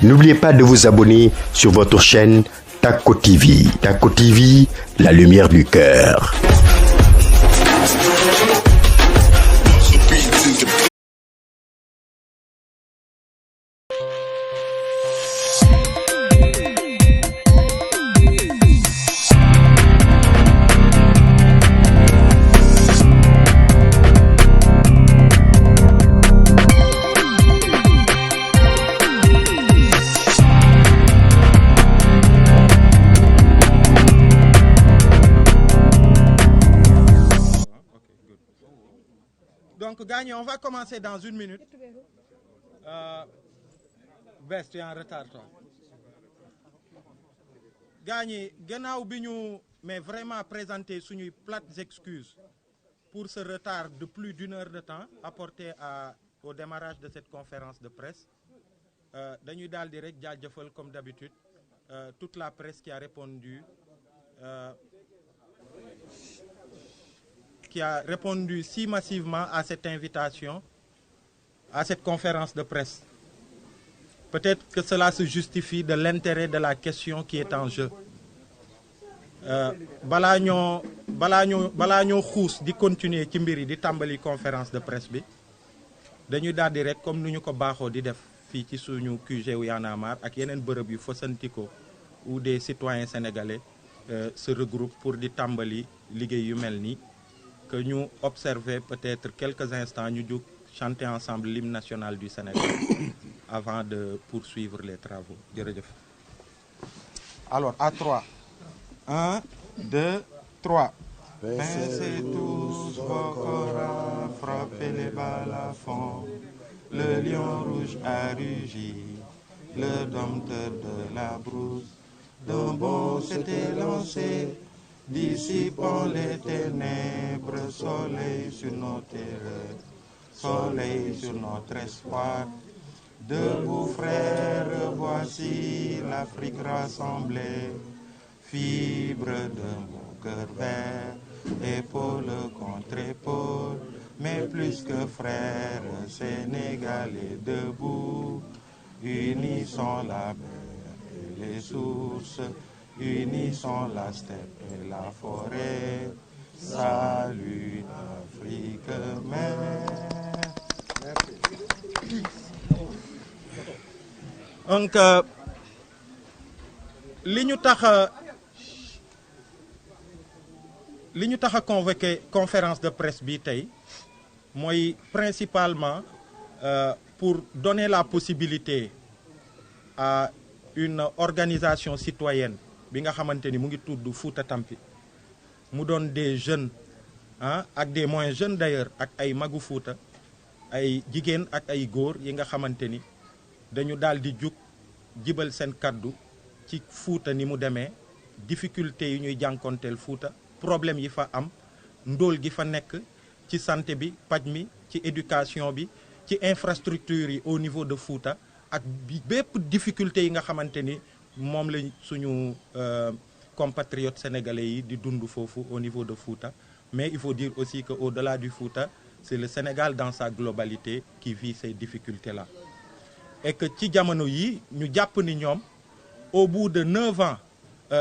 N'oubliez pas de vous abonner sur votre chaîne Tako TV. Tako TV, la lumière du cœur. Donc, Gagné, on va commencer dans 1 minute. Bess, tu es en retard, toi. Gagné, gannaaw bi ñu mais vraiment présenter suñuy plates excuses pour ce retard de plus d'1 heure de temps apporté au démarrage de cette conférence de presse. Dañuy daal di rek jaajëfal comme d'habitude toute la presse qui a répondu si massivement à cette invitation, à cette conférence de presse. Peut-être que cela se justifie de l'intérêt de la question qui est en jeu. balaa ñoo xuus di continuer ci mbir yi di tàmbali conférence de presse bi dañuy daal di rek comme nu ñu ko baaxoo di def fii ci suñu QG wu Y'en a marre ak yeneen bërëb yu fasantikoo où des citoyens sénégalais se regroupent pour di tàmbali liggéey yu mel nii. Que ñu observer peut-être quelques instants ñu jóg chanter ensemble l'hymne national du Sénégal avant de poursuivre les travaux. Jërëjëf. Alors à 3. 1, 2, 3. Pincez tous vos corps, frappez les balles à fond. Le lion rouge a rugi, le dompteur de la brousse. D'un bond s'était lancé, dissipons les ténèbres, soleil sur nos terreurs, soleil sur notre espoir. Debout frères, voici l'Afrique rassemblée, fibre de mon cœur vert, épaule contre épaule, mais plus que frères, Sénégalais debout, unissons la mer et les sources. Unissons la steppe et la forêt, salut l'Afrique mère. Donc, li ñu tax a convoqué conférence de presse bi tey mooy principalement pour donner la possibilité à une organisation citoyenne bi nga xamante ni mu ngi tudd Fouta Tampi mu doon des jeunes ak des moins jeunes d'ailleurs ak ay magu Fouta ay jigéen ak ay góor yi nga xamante ni dañu daal di jug jibal seen kaddu ci Fouta ni mu demee difficulté yi ñuy jànkonteel Fouta problème yi fa am ndóol gi fa nekk ci santé bi paj mi ci éducation bi ci infrastructure yi au niveau de Fouta ak bépp difficulté yi nga xamante ni moom la suñu compatriotes sénégalais yi di dund foofu au niveau de Fouta. Mais il faut dire aussi que au-delà du Fouta, c'est le Sénégal dans sa globalité qui vit ces difficultés-là. Et que ci jamono yi ñu jàpp ni ñoom au bout de 9 ans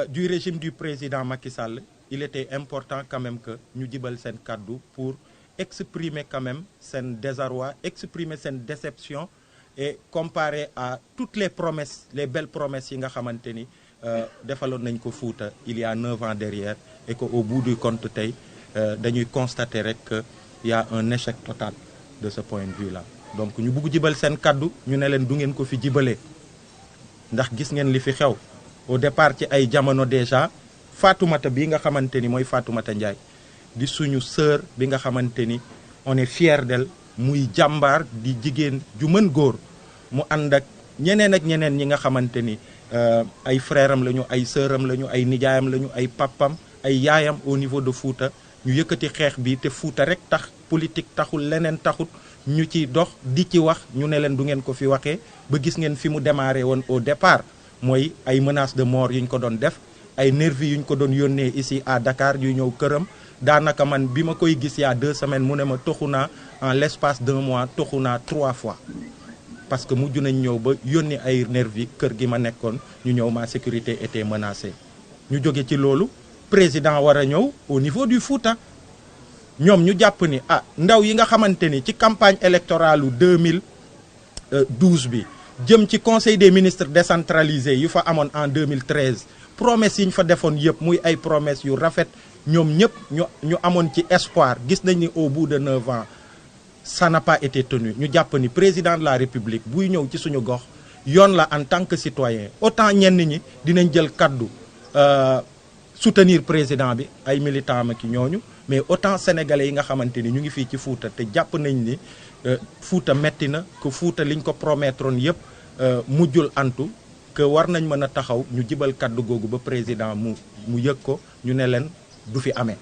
du régime du président Macky Sall, il était important quand même que ñu jibal seen kaddu pour exprimer quand même seen désarroi, exprimer seen déception et comparer à toutes les promesses, les belles promesses yi nga xamante ni defaloon nañ ko Fouta il y a 9 ans derrière et que au bout du compte tey dañuy constater rek que y a un échec total de ce point de vue-là. Donc ñu bugg jibal seen kaddu ñu ne leen du ngeen ko fi jibalee ndax gis ngeen li fi xew au départ ci ay jamono déjà Fatoumata bi nga xamante ni mooy Fatoumata Ndiaye di suñu sœur bi nga xamante ni on est fier d'elle muy jàmbaar di jigéen ju mën góor mu ànd ak ñeneen ñi nga xamante ni ay frère am lañu ay sœur am lañu ay nijaayam lañu ay papam ay yaayam au niveau de Fouta ñu yëkkati xeex bi te Fouta rek tax politique taxul leneen taxut ñu ci dox di ci wax ñu ne leen du ngeen ko fi waxee ba gis ngeen fi mu démarré woon au départ mooy ay menaces de mort yu ñu ko doon def ay nervis yu ñu ko doon yónnee ici à Dakar yu ñëw këram daanaka man bi ma koy gis il y a 2 semaines mu ne ma toxu naa en l'espace d'1 mois toxu naa 3 fois parce que mujj nañ ñëw ba yónni ay nervi kër gi ma nekkoon ñu ñëw ma sécurité était menacée ñu jóge ci loolu président war a ñëw au niveau du Fouta ñoom ñu jàpp ni ndaw yi nga xamante ni ci campagne électorale 2012 bi jëm ci conseil des ministres décentralisé yu fa amoon en 2013 promesses yi ñu fa defoon yëpp muy ay promesses yu rafet ñoom ñëpp ñu amoon ci espoir gis nañ ni au bout de 9 ans ça n'a pas été tenu ñu jàpp ni président de la république buy ñëw ci suñu gox yoon la en tant que citoyen autant ñenn ñi dinañ jël kaddu soutenir président bi ay militants ma ki ñooñu mais autant sénégalais yi nga xamante ni ñu ngi fii ci Fouta te jàpp nañ ni Fouta metti na que Fouta liñ ko promettroon yëpp mujjul antu que war nañ mën a taxaw ñu jibal kaddu googu ba président mu yëg ko ñu ne leen du fi amee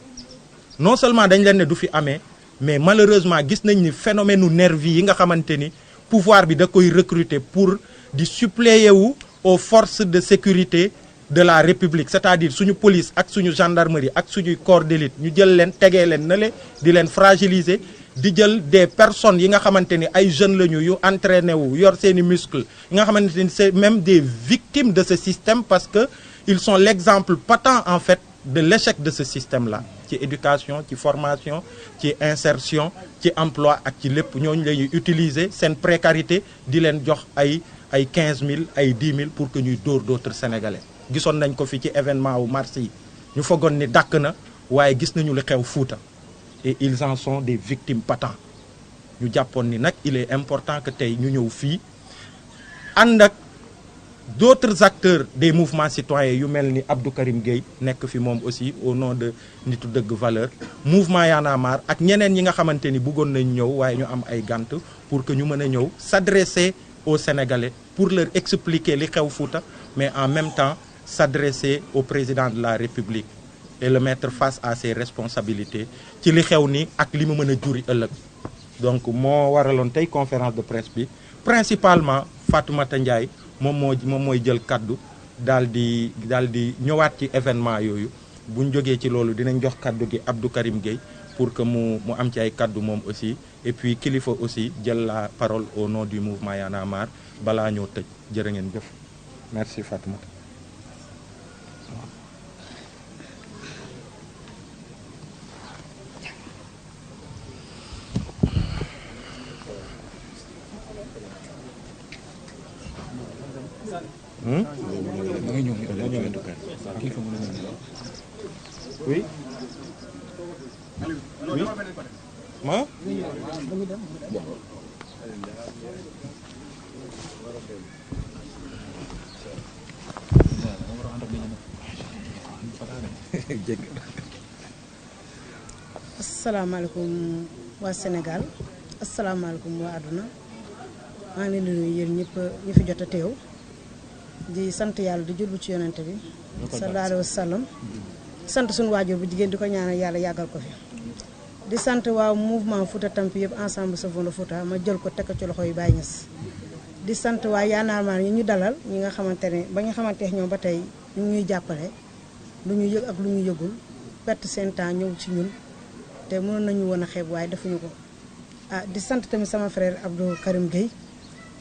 non seulement dañ leen ne du fi amee mais malheureusement gis nañ ni phénomène nervi yi nga xamante ni pouvoir bi da koy recruter pour di suppléer wu aux forces de sécurité de la république c'est-à-dire suñu police ak suñu gendarmerie ak suñuy corps d'élite ñu jël leen tegee leen na le di leen fragiliser di jël des personnes yi nga xamante ni ay jeunes la ñu yu entraîné wu yor seeni muscles yi nga xamante ni c'est même des victimes de ce système parce que ils sont l'exemple patent en fait de l'échec de ce système-là ci éducation ci formation ci insertion ci emploi ak ci lépp ñooñu la ñuy utiliser seen précarité di leen jox ay 15 000 ay 10 000 pour que ñuy dóor d'autres Sénégalais gisoon nañ ko fi ci événement wu mars yi ñu fogoon ni dàkk na waaye gis nañu li xew Fouta et ils en sont des victimes patentes ñu jàppoon ni nag il est important que tey ñu ñëw fii ànd ak d'autres acteurs des mouvements citoyens yu mel ni Abdou Karim Gueye nekk fi moom aussi au nom de Nitu Dëgg Valeur mouvement Y'en a marre ak ñeneen ñi nga xamante ni bëggoon nañ ñëw waaye ñu am ay gànt pour que ñu mën a ñëw s'adresser aux Sénégalais pour leur expliquer li xew Fouta mais en même temps s'adresser au président de la République et le mettre face à ses responsabilités ci li xew ni ak li mu mën a juri ëllëg donc moo waraloon tey conférence de presse bi principalement Fatoumata Ndiaye moom mooy jël kaddu daal di ñëwaat ci événement yooyu bu ñu jógee ci loolu dinañ jox kaddu gi Abdou Karim Gueye pour que mu am ci ay kaddu moom aussi et puis kilifa aussi jël la parole au nom du mouvement Y'en a marre balaa ñoo tëj jërë ngeen jëf merci Fatoumata. Oui. Oui. Ma? asalaamaaleykum waa Sénégal asalaamaaleykum waa àdduna maa ngi leen di nuyu yéen ñëpp ñu fi jot a teew di sant yàlla di jullu ci yonente bi sallallahu alayhi wa sallam sant suñu waajur bu jigéen di ko ñaanal yàlla yàggal ko fi di sant waa mouvement Fouta Tampi yëpp ensemble Sauvons le Fouta ma jël ko teg ko ci loxo yu Baye Niass di sant waa Y'en a marre ñi ñu dalal ñi nga xamante ne ba nga xamante ñoom ba tey ñu ñuy jàppale lu ñu yëg ak lu ñu yëgul perte seen temps ñëw ci ñun te mënoon nañu woon a xeeb waaye defuñu ko di sant tamit sama frère Abdou Karim Gueye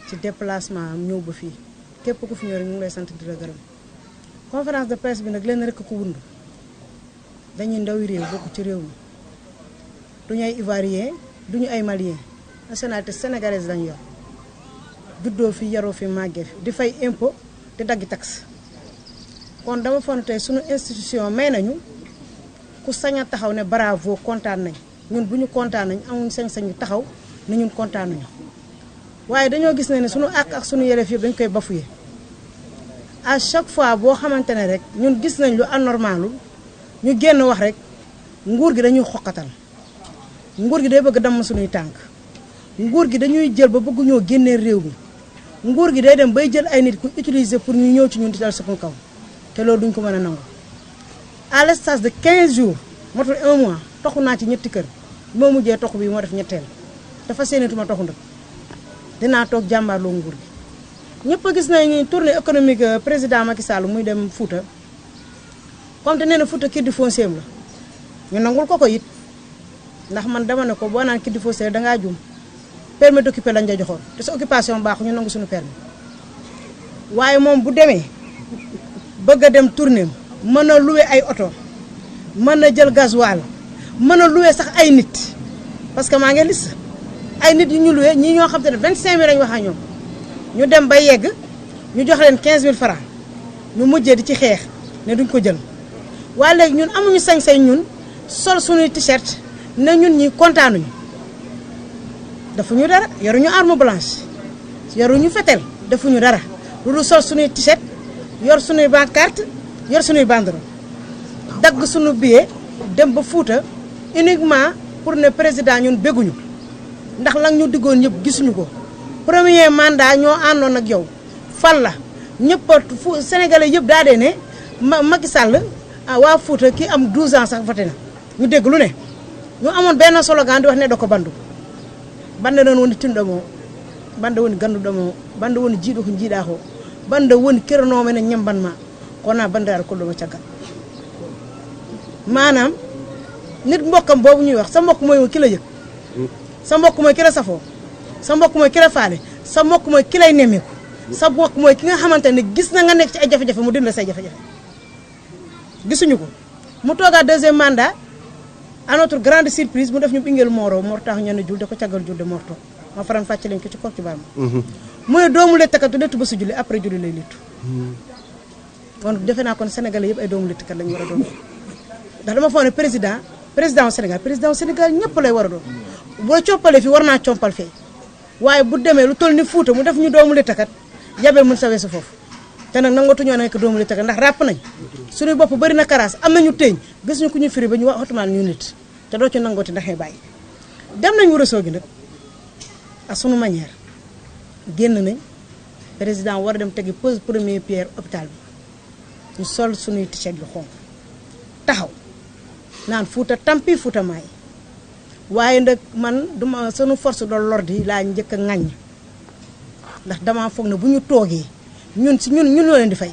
ci déplacement am ñëw ba fii képp ku fi ñëw rek ñu ngi lay sant di la gërëm conférence de presse bi nag leen rek ko wund dañuy ndawi réew bokk ci réew mi duñu ay ivoirien duñu ay malien nationalité sénégalaise lañu yor juddoo fi yaroo fi màggee fi di fay impôt di daggi taxe kon dama foog ne tey suñu institution may nañu ku sañ a taxaw ne bravo kontaan nañ ñun bu ñu kontaan nañ amuñ sañ-sañu taxaw ne ñun kontaan nañu waaye dañoo gis ne suñu àq ak suñu yelleef yëpp dañ koy bafoué à chaque fois boo xamante ne rek ñun gis nañ lu anormalul ñu génn wax rek nguur gi dañuy xoqatal nguur gi day bëgg damm suñuy tànk nguur gi dañuy jël ba bëgg ñoo génnee réew mi nguur gi day dem bay jël ay nit ku utiliser pour ñu ñëw ci ñun di dal suñu kaw te loolu duñ ko mën a nangu à l'espace de 15 jours motul 1 mois toxu naa ci ñetti kër moo mujjee toxu bi moo def ñetteel dafa séenatuma toxu ndëkk dinaa toog jàmbaarloo nguur gi ñëpp a gis nañu tournée économique président Macky Sall muy dem Fouta comme te nee na Fouta kii di foncier la ñu nangul ko it ndax man dama ne ko boo naan kii di foncier dangaa jum permis d'occuper lañ la joxoon te sa occupation baaxu ñu nangu suñu permis waaye moom bu demee bëgg a dem tournée mën a louer ay oto mën a jël gasoil mën a louer sax ay nit parce que maa ngi liste ay nit yu ñu louer ñii ñoo xam te ne 25000 lañ wax ak ñoom ñu dem ba yegg ñu jox leen 15000 francs ñu mujjee di ci xeex ne duñ ko jël waaye léegi ñun amuñu sañ-sañ ñun sol suñuy t-shirt ne ñun ñi kontaanuñu defuñu dara yoruñu arme blanche yoruñu fetel defuñu dara lu dul sol suñuy t-shirt yor suñuy pancarte yor suñuy banderole dagg suñu billet dem ba Fuuta uniquement pour ne président ñun bégguñu ndax lan ñu diggoon ñëpp gisuñu ko premier mandat ñoo àndoon ak yow fal la ñëpp fu sénégalais yëpp daa dee ne Macky Sall waa Fuuta kii am 12 ans sax voté na ñu dégg lu ne ñu amoon benn slogan di wax ne da ko bandu bande noon woni tinɗomo bande woni ganduɗomo bande woni jiiɗo ko jiiɗa ko bande woni keranoma ne ñambanma kona bande ar kolɗoma caggal maanaam nit mbokkam boobu ñuy wax sa mbokk mooy ki la yëg sa mbokk mooy ki la safoo sa mbokk mooy ki la faale sa mbokk mooy ki lay nemmeeku sa mbokk mooy ki nga xamante ne gis na nga nekk ci ay jafe-jafe mu dimbali say jafe-jafe gisuñu ko mu toogaat deuxième mandat à notre grande surprise mu def ñu bingeel mooro mor tax ñu ne jul da ko caggal jul de morto ma faram fàcce lañ ko ci kook ci baam mu ne doomu lettakatu lettu ba su julli après julli lay lettu kon defe naa kon sénégalais yëpp ay doomu lettkat lañu war a doon ndax dama foog ne président au Sénégal ñëpp lay war a doon boo comppalee fi war naa compal fee waaye bu demee lu toll ni Fuuta mu def ñu doomu lettakat yabee mun sawee sa foofu te nag nangatuñoo nekk doomu lettakat ndax ràpp nañ suñuy bopp bëri na karaas am nañu teeñ gis ñu ku ñu firi ba ñu wax otumaan ñu nit te doo ci nangooti ndaxee bàyyi dem nañ Ourossogui nag à sunu manière génn nañ président war a dem tegi pose première pierre hôpital bi ñu sol suñuy t-shirt yu xonq taxaw naan Fuuta tampi Fuuta maay waaye nag man duma sunu force de l'ordre yi laa njëkk a ŋàññ ndax dama foog ne bu ñu toogee ñun ñoo leen di fay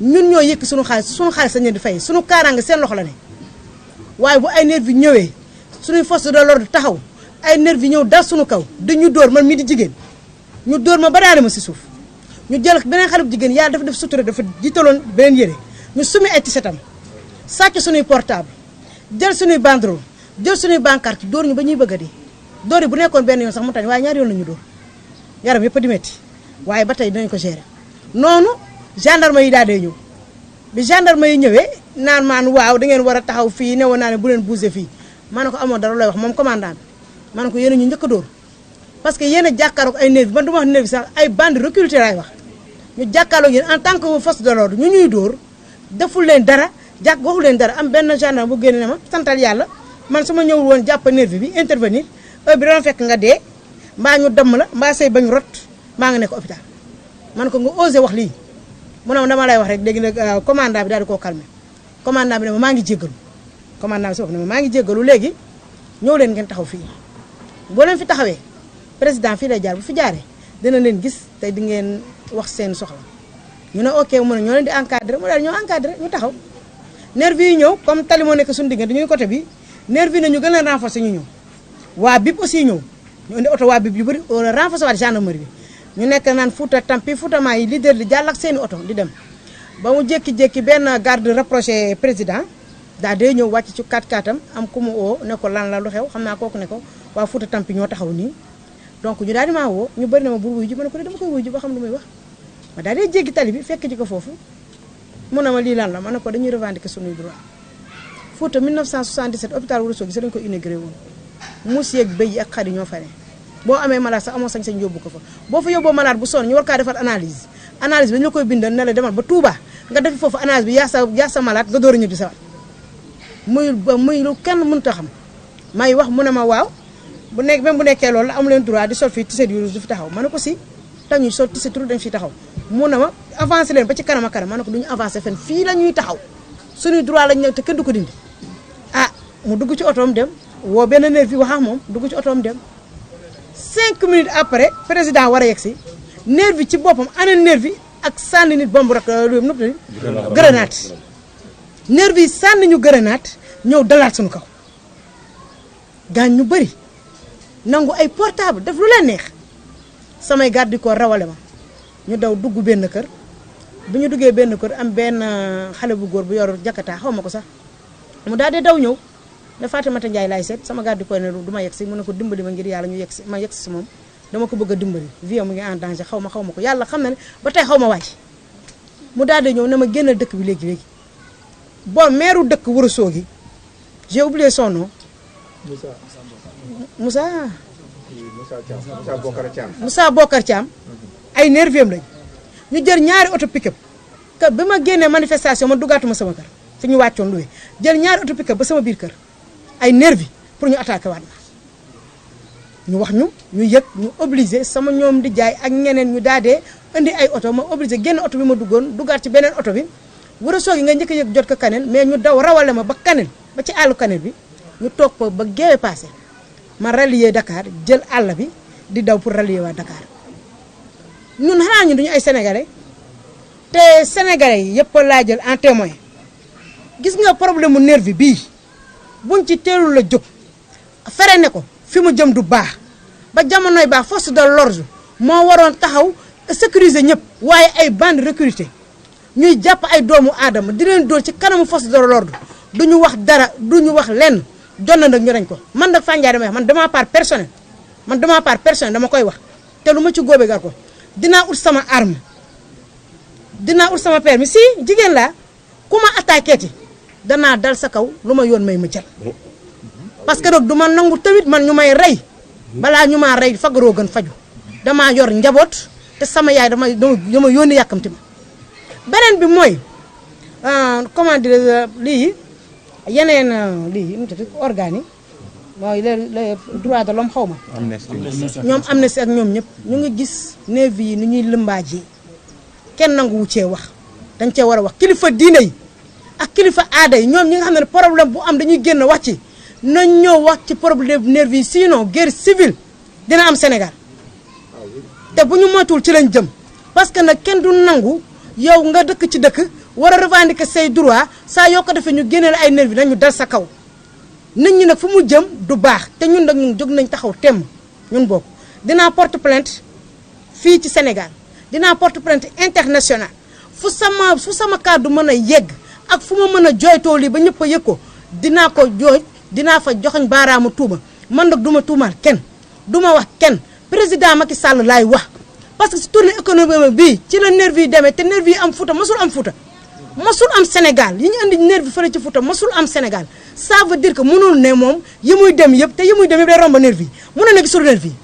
ñun ñoo yëkk sunu xaalis sañ leen di fay sunu kaaraange seen loxo la ne waaye bu ay nervi ñëwee suñuy force de l'ordre taxaw ay nervi ñëw dal suñu kaw dañu dóor man mii di jigéen ñu dóor ma ba daane ma si suuf ñu jël beneen xale bu jigéen yàlla dafa def sutura dafa jiitaloon beneen yére ñu sumi ay tisetam sàcc suñuy portable jël suñuy banderole jël suñuy pancarte dóor ñu ba ñuy bëgg a dee dóor yi bu nekkoon benn yoon sax mu tañ waaye ñaari yoon la ñu dóor yaram yëpp di metti waaye ba tey dinañ ko gérer noonu gendarme yi daal dee ñëw bi gendarme yi ñëwee naan maan waaw da ngeen war a taxaw fii ne woon naa ne bu leen bouger fii ma ne ko amoon dara lay wax moom commandant bi ma ne ko yéen a ñu njëkk a dóor parce que yéen a jàkkaarloog ay nervi man du ma wax nervi sax ay bande recruté laay wax ñu jàkkaarloog yéen en tant que force de l'ordre ñu ñuy dóor deful leen dara waxul leen dara am benn gendarme bu génne ne ma santal yàlla man su ma ñëwul woon jàpp nervi bi intervenir heure bi dana fekk nga dee mbaa ñu damm la mbaa say bañ rot maa nga nekk hôpital man ko nga osé wax lii mu ne ma dama lay wax rek léegi nag commandant bi daal di koo calmé commandant bi ne ma maa ngi jéggalu commandant bi si wax ne ma maa ngi jéggalu léegi ñëw leen ngeen taxaw fii boo leen fi taxawee président fii lay jaar bu fi jaaree dina leen gis te di ngeen wax seen soxla ñu ne ok mu ne ñoo leen di encadré mu daal ñoo encadré ñu taxaw nervi yi ñëw comme tali moo nekk suñu diggante ñuy côté bi nervi yi ne ñu gën a renforcer ñu ñëw waa bib aussi ñëw ñu indi oto waa bib yu bëri renforcer waa gendarmerie bi ñu nekk naan Fuuta tampi Fuuta maa yi leader di jàll ak seeni oto di dem ba mu jékki-jékki benn garde rapproché président daa dee ñëw wàcc ci 4x4am am ku mu oo ne ko lan la lu xew xam naa kooku ne ko waa Fuuta tampi ñoo taxaw nii donc ñu daal di maa woo ñu bëri na ma bul wuyu ji ma ne ko dama koy wuyu ji ba xam lu muy wax ma daal di jéggi tali bi fekk ci ko foofu mu ne ma lii lan la ma ne ko dañuy revendiquer suñuy droit Fuuta 1977 hôpital Ourossogui si dañu ko inauguré woon muus yeeg béy yi ak xar yi ñoo fa ne boo amee malade sax amoo sañ-sañ yóbbu ko fa boo fa yóbboo malade bu sonn ñu war kaa defal analyse bi dañu la koy bindal ne la demal ba Touba nga defi foofu analyse bi yaa sa malade nga door a ñëw di sawat muy lu kenn mënut a xam may wax mu ne ma waaw bu nekk même bu nekkee loolu amu leen droit di sol fii tiset yu rouge du fi taxaw ma ne ko si tax ñuy sol tiset rouge dañ fi taxaw mu ne ma avancé leen ba ci kanam a kanam ma ne ko du ñu avancé fenn fii la ñuy taxaw suñuy droit lañ ñëw te kenn du ko dindi ah mu dugg ci otoom dem woo benn nervi wax ak moom dugg ci otoom dem 5 minutes après président war a yegg si nervi ci boppam ana nervi ak sànni nit bomb rek nëpp grenade nervi yi sànni ñu grenade ñëw dalaat suñu kaw gaañ ñu bëri nangu ay portable def lu leen neex samay garde du corps rawale ma ñu daw dugg benn kër bu ñu duggee benn kër am benn xale bu góor bu yor jakata xaw ma ko sax mu daal di daw ñëw ne Fatimata Ndiaye laay seet sama garde du corps ne du ma yegg si mu ne ko dimbali ma ngir yàlla ñu yegg si ma yegg si moom dama ko bëgg a dimbali vie mu ngi en danger xaw ma ko yàlla xam na ne ba tey xaw ma wàcc mu daal di ñëw ne ma génnal dëkk bi léegi bon maire dëkk Ourossogui j'ai oublié son nom Moussa Bokar Thiam ay nerviem lañ ñu jël ñaari auto pick-up que bi ma génnee manifestation ma duggaatuma sama kër fi ñu wàccoon luwe jël ñaari auto pick-up ba sama biir kër ay nervi pour ñu attaqué waat ma ñu wax ñu yëg ñu obligé sama ñoom di jaay ak ñeneen ñu daadee indi ay oto ma obligé génn oto bi ma duggoon duggaat ci beneen oto bi Ourossogui nga njëkk a yëg jot ko Kanel mais ñu daw rawale ma ba Kanel ba ci àllu Kanel bi ñu toog ko ba Guéwé passé ma rallier Dakar jël àll bi di daw pour rallier waa Dakar ñun xanaa ñu duñu ay sénégalais te sénégalais yi yëpp laa jël en témoin gis nga problème mu nervi bii buñ ci teelul la jóg fere ne ko fi mu jëm du baax ba jamonoy baax force de l'ordre moo waroon taxaw sécuriser ñëpp waaye ay bande recruté ñuy jàpp ay doomu aadama di leen dóor ci kanamu force de l'ordre duñu wax dara duñu wax lenn jot na nag ñu dañ ko man nag Fane Ndiaye damay wax man dama part personnel dama koy wax te lu ma ci góobee gar ko dinaa ut sama arme dinaa ut sama permis si jigéen laa ku ma attaqué ti danaa dal sa kaw lu ma yoon may ma jël parce que nag du ma nangu tamit man ñu may rey balaa ñu maa rey fagaroo gën faju damaa yor njaboot te sama yaay dama yónni yàkkamti ma beneen bi mooy comment dire lii yeneen lii mu tudd organes yi mooy les droits de l'homme xaw ma ñoom Amnesty ak ñoom ñëpp ñu ngi gis nervi yi ni ñuy lëmbaajee kenn nangu wu cee wax dañ cee war a wax kilifa diine yi ak kilifa aada yi ñoom ñi nga xam ne problème bu am dañuy génn wax ci nañ ñëw wax ci problème nervi yi sinon guerre civile dina am Sénégal te bu ñu moytuwul ci lañ jëm parce que nag kenn du nangu yow nga dëkk ci dëkk war a revendiquer say droit saa yoo ko defee ñu génneel ay nervi nañu dal sa kaw nit ñi nag fu mu jëm du baax te ñun nag ñun jóg nañ taxaw temm ñun bokk dinaa porte plainte fii ci Sénégal dinaa porte plainte international fu sama kàddu mën a yegg ak fu ma mën a jooytoo lii ba ñëpp a yëg ko dinaa ko jooj dinaa fa joxoñ baaraamu tuuma man nag du ma tuumaal kenn du ma wax kenn président Macky Sall laay wax parce que si tournée économique bii ci la nervi yi demee te nervi yi am Fouta masul am Fouta masul am Sénégal yi ñu andi nervi fële ci Fouta masul am Sénégal ça veut dire que mënul ne moom yi muy dem yëpp te yi muy dem yëpp day romb nervi yi mënul ne gisul nervi yi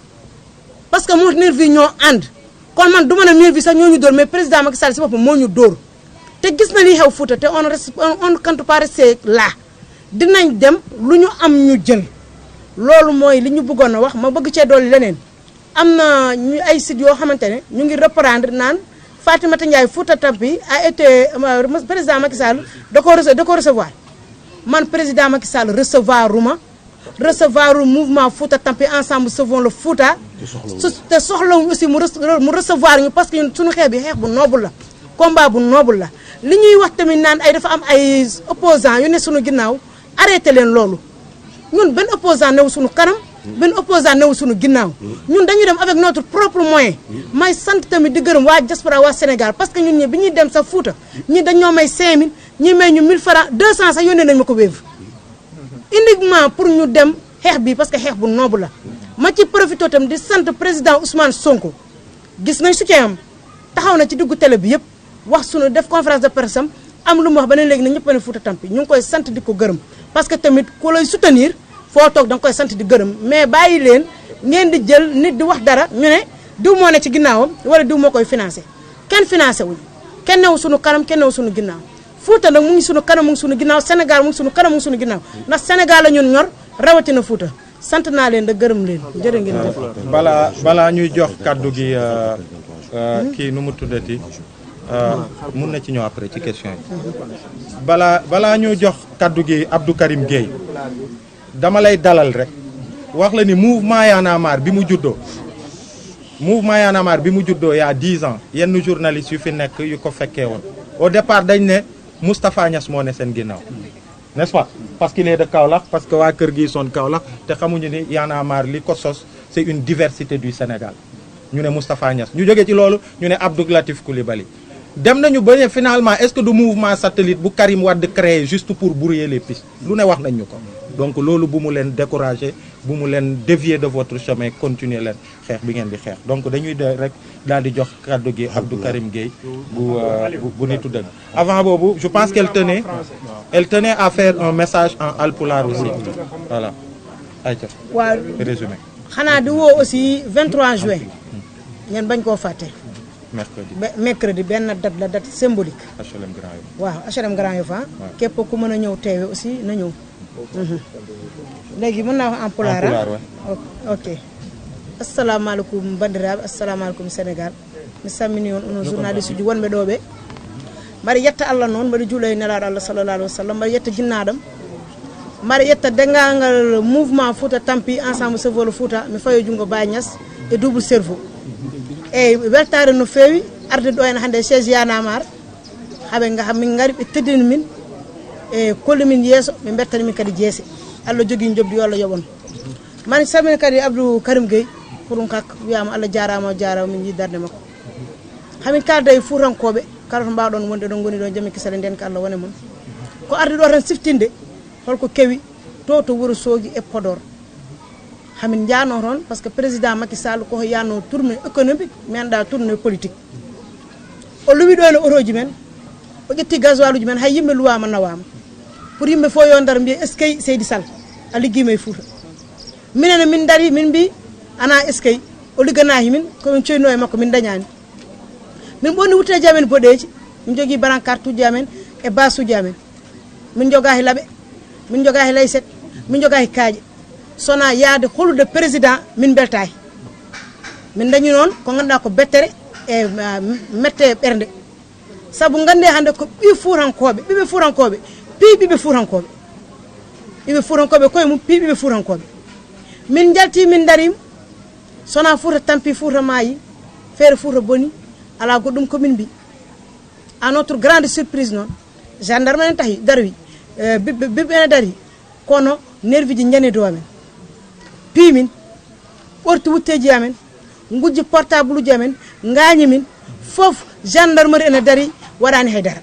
parce que moo nervi yi ñoo ànd kon man du ma ne nervi yi sax ñoo ñu dóor mais président Macky Sall si boppam moo ñu dóor te gis na li xew Fouta te on ne compte pas rester là dinañ dem lu ñu am ñu jël loolu mooy li ñu bëggoon a wax ma bëgg cee dolli leneen am na ñu ay sites yoo xamante ne ñu ngi reprendre naan Fatimata Ndiaye Fouta Tampi a été président Macky Sall da ko recevoir man président Macky Sall recevoir mouvement Fouta Tampi ensemble sauvons le Fouta te soxlawuñu aussi mu recevoir ñu parce que ñun suñu xeex bi xeex bu noble la combat bu noble la li ñuy wax tamit naan ay dafa am ay opposants yu ne suñu ginnaaw arrêté leen loolu ñun benn opposant newu suñu kanam benn opposant newu suñu ginnaaw ñun dañuy dem avec notre propre moyen may sant tamit di gërëm waa diaspora waa Sénégal parce que ñun ñi bi ñuy dem sa Fouta ñi dañoo may 5000 ñi may ñu 1000 francs 200 sax yónnee nañ ma ko wéev uniquement pour ñu dem xeex bi parce que xeex bu noble la ma ci profité tam di sant président Ousmane Sonko gis nañ soutien am taxaw na ci diggu télé bi yëpp wax suñu def conférence de presse am lu mu wax ba ne léegi na ñëpp ne Fouta Tampi ñu ngi koy sant di ko gërëm parce que tamit ku lay soutenir foo toog da nga koy sant di gërëm mais bàyyi leen ngeen di jël nit di wax dara ñu ne diw moo ne ci ginnaawam wala diw moo koy financé kenn financé wuñu kenn newu suñu kanam kenn newu suñu ginnaaw Fouta nag mu ngi suñu kanam mu ngi suñu ginnaaw Sénégal mu ngi suñu kanam mu ngi suñu ginnaaw ndax Sénégal la ñun ñor rawatina Fouta sant naa leen da gërëm leen jërë ngeen def. balaa ñuy jox kaddu gi kii nu mu tuddati mun na ci ñëw après ci question yi balaa ñuy jox kaddu gi Abdou Karim Gueye dama lay dalal rek wax la ni mouvement Y'en a marre bi mu juddoo y a 10 ans yenn journalistes yu fi nekk yu ko fekkee woon au départ dañ ne Moustapha Niass moo ne seen ginnaaw n'est-ce pas parce qu'il est de Kaolack parce que waa kër gi son Kaolack te xamuñu ni Y'en a marre li ko sos c'est une diversité du Sénégal ñu ne Moustapha Niasse ñu jógee ci loolu ñu ne Abdou Latif Coulibaly dem nañu ba finalement est-ce que du mouvement satellite bu Karim Wade créé juste pour brouiller les pistes lu ne wax nañ ñu ko donc loolu bu mu leen décourager bu mu leen dévier de votre chemin continuer leen xeex bi ngeen di xeex donc dañuy rek daal di jox kàddu gi Abdou Karim Gueye bu nitu dëgg avant boobu je pense qu'elle tenait à faire un message en alpulaar aussi voilà ayca waaw résumé xanaa di woo aussi 23 juin ngeen bañ koo fàtte mercredi benn date symbolique HLM Grand Yoff waaw HLM Grand Yoff képp ku mën a ñëw teewe aussi na ñëw léegi mën naa wax en pulaar ok assalamualeykum bandiraɓe assalamualeykum Sénégal mi sammini on onon journaliste uji wonɓe ɗo ɓe mbaɗa yetta Allah noon mbaɗa juula e nelaɗo Allah sallallah alih wa sallam mbaɗa yetta jinnaɗam mbaɗa yetta dengalngal mouvement Fouta Tampi ensemble Sauveur Fouta mi fawi jungo Baye Niasse e double cerveau eyyi weltare no fewi arde ɗo hen hannde siége Y'en a marre haaɓe gaha min gari ɓe teddini min e kolli min yeeso ɓe bettani min kadi jeese Allah jogui jobdi yo Allah yoɓon mani samini kadi Abdou Karim Gueye pour ɗum kak wiyama Allah jarama min yi darde makko hamin kalda e Fuutankoɓe kala to mbawɗon wonde ɗon goni ɗo jami kisale nden ko Allah wone moon ko arde ɗo tan siftinde holko kewi to Wourossogui e Podor hamin jano toon par ce que président Macky Sall koko yanno tourné économique mi anda tourné politique o luwi ɗo ene otoji men o ƴetti gasoil uji men hay yimɓe luwama nawama pour yimɓe fo yo dar mbiya est ce que Seydi Sall a ligguima e Fouta minene min dari min mbi ana est ce que o ligganahi min komin coyno e makko min dañani min ɓonni wutteji amen boɗeji min jogui brancard uji amen e base uji amen min joga he laaɓe min joga he layset min joga he kaaƴe sona yaade holude président min beltayi min dañi noon ko ganduɗa ko bettere e mette ɓernde saabu gande hande ko ɓi Fuutankoɓe ɓiɓe Fuutankoɓe piiɓiɓe Fuutankoɓe ɓiɓe Fuutankoɓe koye mum piiɓiɓe Fuutankoɓe min jalti min darima sona Fouta tampi Fouta maayi feere Fouta boni ala goɗɗum komin mbi à notre grande surprise noon gendarme en tahi darwi ɓiɓɓe ene dari kono nervi ji jani dow amen piimin ɓorti wutteji amen gujji portable uji amen gañi min foof gendarmerie ene dari waɗani haydara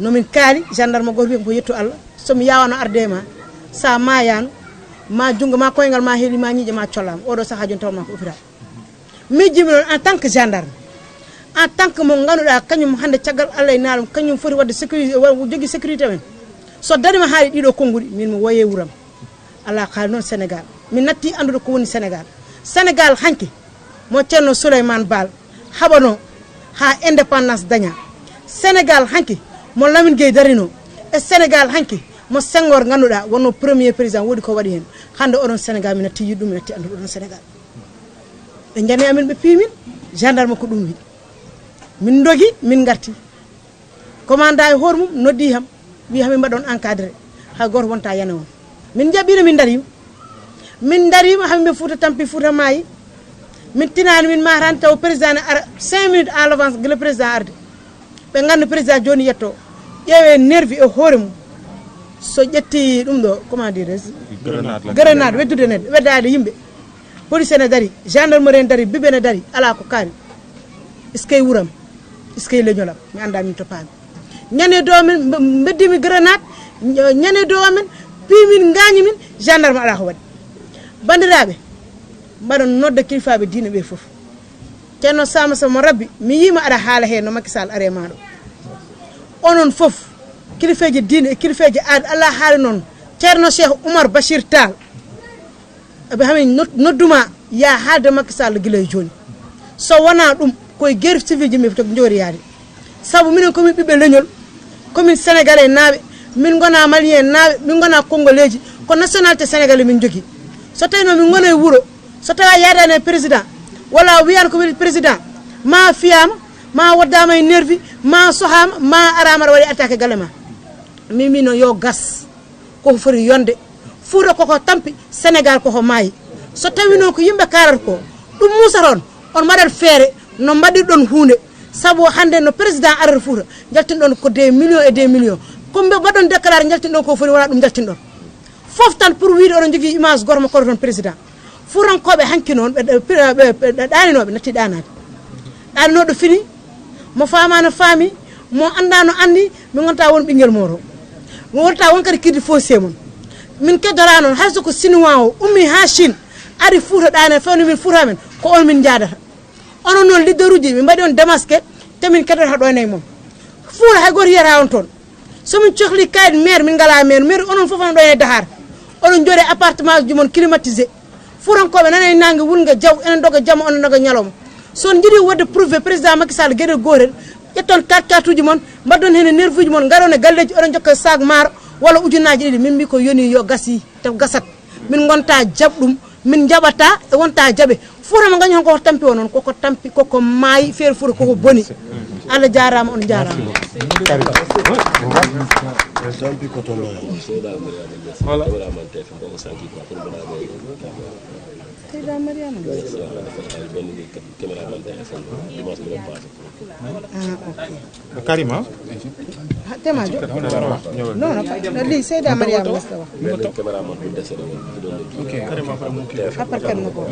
nomin kaali gendarme goto wi ko yettu Allah somi yawano arde ma sa mayano ma jungo ma koyngal ma heeli ma ñiiƴe ma collama oɗo saaha joni tawma ko hôpital mijjimi noon en tant que gendarme en tant que mo ganduɗa kañum hande caggal Allah e naalum kañum foti wadde sécurité jogui sécurité men so darima haali ɗiɗo konnguɗi min mi woye wuuram ala haali noon Sénégal min natti andude ko woni Sénégal Sénégal hanki mo ceerno Souleymane Baal haɓano ha indépendance daña Sénégal hanki mo Lamine Gueye darino e Sénégal hanki mo Senghor ganduɗa wonno premier président woodi ko waɗi hen hande oɗon Sénégal mi natti yiɗɗum mi natti andude oɗon Sénégal ɓe jani amen ɓe piimin gendarme ko ɗum wi min dogi min garti commanda e hoore mum noddi ham wi hamin mbaɗon encadré hay goto wonta yana on min jaɓɓino min darima hamin ɓe Fouta Tampi Fouta maayi min tinani min matani taw président ne ara 5 minutes à l'avance guila président arde ɓe ganda président joni yetto ƴeewe nervi e hoore mum so ƴetti ɗum ɗo comment dire grenade weddude nedde weddade yimɓe police ene dari gendarmerie ene dari biɓe ene dari ala ko kaari est ce que wuuram est ce que leñolam mi anda min to paami ñane do min beddimi grenade ñane do amen piimin gañi min gendarme ala ko waɗi bandiraɓe mbaɗon nodda kilifaɓe diine ɓe foof ceerno Sama Sama rabbi mi yima aɗa haala hen no Macky Sall are maɗo onon foof kilifeji diine e kilifeji aada Allah haali noon ceerno Cheikh Oumar Bachir Tall eɓe hamin nodduma ya haalde Macky Sall guila e joni so wona ɗum koye guerre civil ji mi to jooriyade saabu minen komin ɓiɓɓe leñol komin sénégalais naaɓe min gona malien naaɓe min gona congolais ji ko nationalité sénégalais min jogui so tawi noon min gona e wuuro so tawi yadani e président walla wiyani ko weli président ma fiyama ma waddama e nervi ma sohama ma arama aɗa waɗi attaqué galle ma mimi noon yo gas koko foti yonde Fouta koko tampi Sénégal koko maayi so tawi noon ko yimɓe karata ko ɗum musaton on mbaɗat feere no mbaɗirɗon hunde saabu hande no président arata Fouta jaltinɗon ko des millions et des millions comme ɓe mbaɗon déclaré jaltinɗon ko foni wona ɗum jaltinɗon fof tan pour wiide oɗon jogui image gorma koɗo toon président furankoɓe hanki noon ɓe ɗaninoɓe natti ɗanade ɗaninoɗo fini mo famano faami mo andano andi min gonta won ɓinguel moto mo wonta won kadi kirdi fossé mon min keddora noon hayso ko sinuwa o ummi ha Chine ari Fouta ɗane fewni min Fouta men ko on min jadata onon noon leader uji ɓe mbaɗi on démasqué temin keddota ɗo e mom Fouta hay goto yiyata on toon somin cohli kayit maire min ngala maire onon foof ana ɗo e Dakar onon jooɗe appartement ji mon climatisé furankoɓe nane nangue wulga diaw enen doga jamma onon doga ñalawma son jiiɗi wadde prouvé président Macky Sall gueɗel gotel ƴetton 4x4 uji mon mbaddon hen nerve uji mon garon e galleji oɗon jokka sac maaro walla ujunnaji ɗiɗi min mbi ko yoni yo gasi te gasat min gonta jabɗum min jaɓata e wonta jaaɓe Fouta mo gañi hon koko tampi o noon koko tampi koko maayi feere Fouta koko boni Allah jarama on jarama Seyda Mariama ok Karima temajo non li Seyda Mariama lasta wax après kan na ko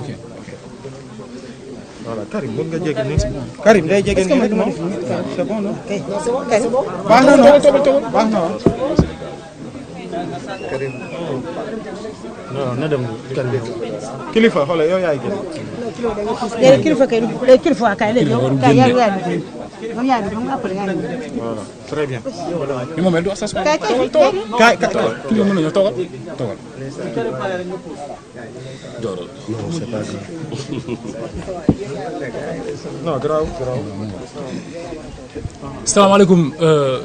voilà Karim mën nga jege ni Karim day jege ni rek non c'est bon non baax na non baax na Karim non na dem Karim kilifa xoolal yow yaay gën kilifa kay kilifa kay léegi yow kay yaay yaay donc après yaay voilà très bien ni mo mel du assas kay kilifa mën nañu togal non c'est pas grave non grave salaamaaleykum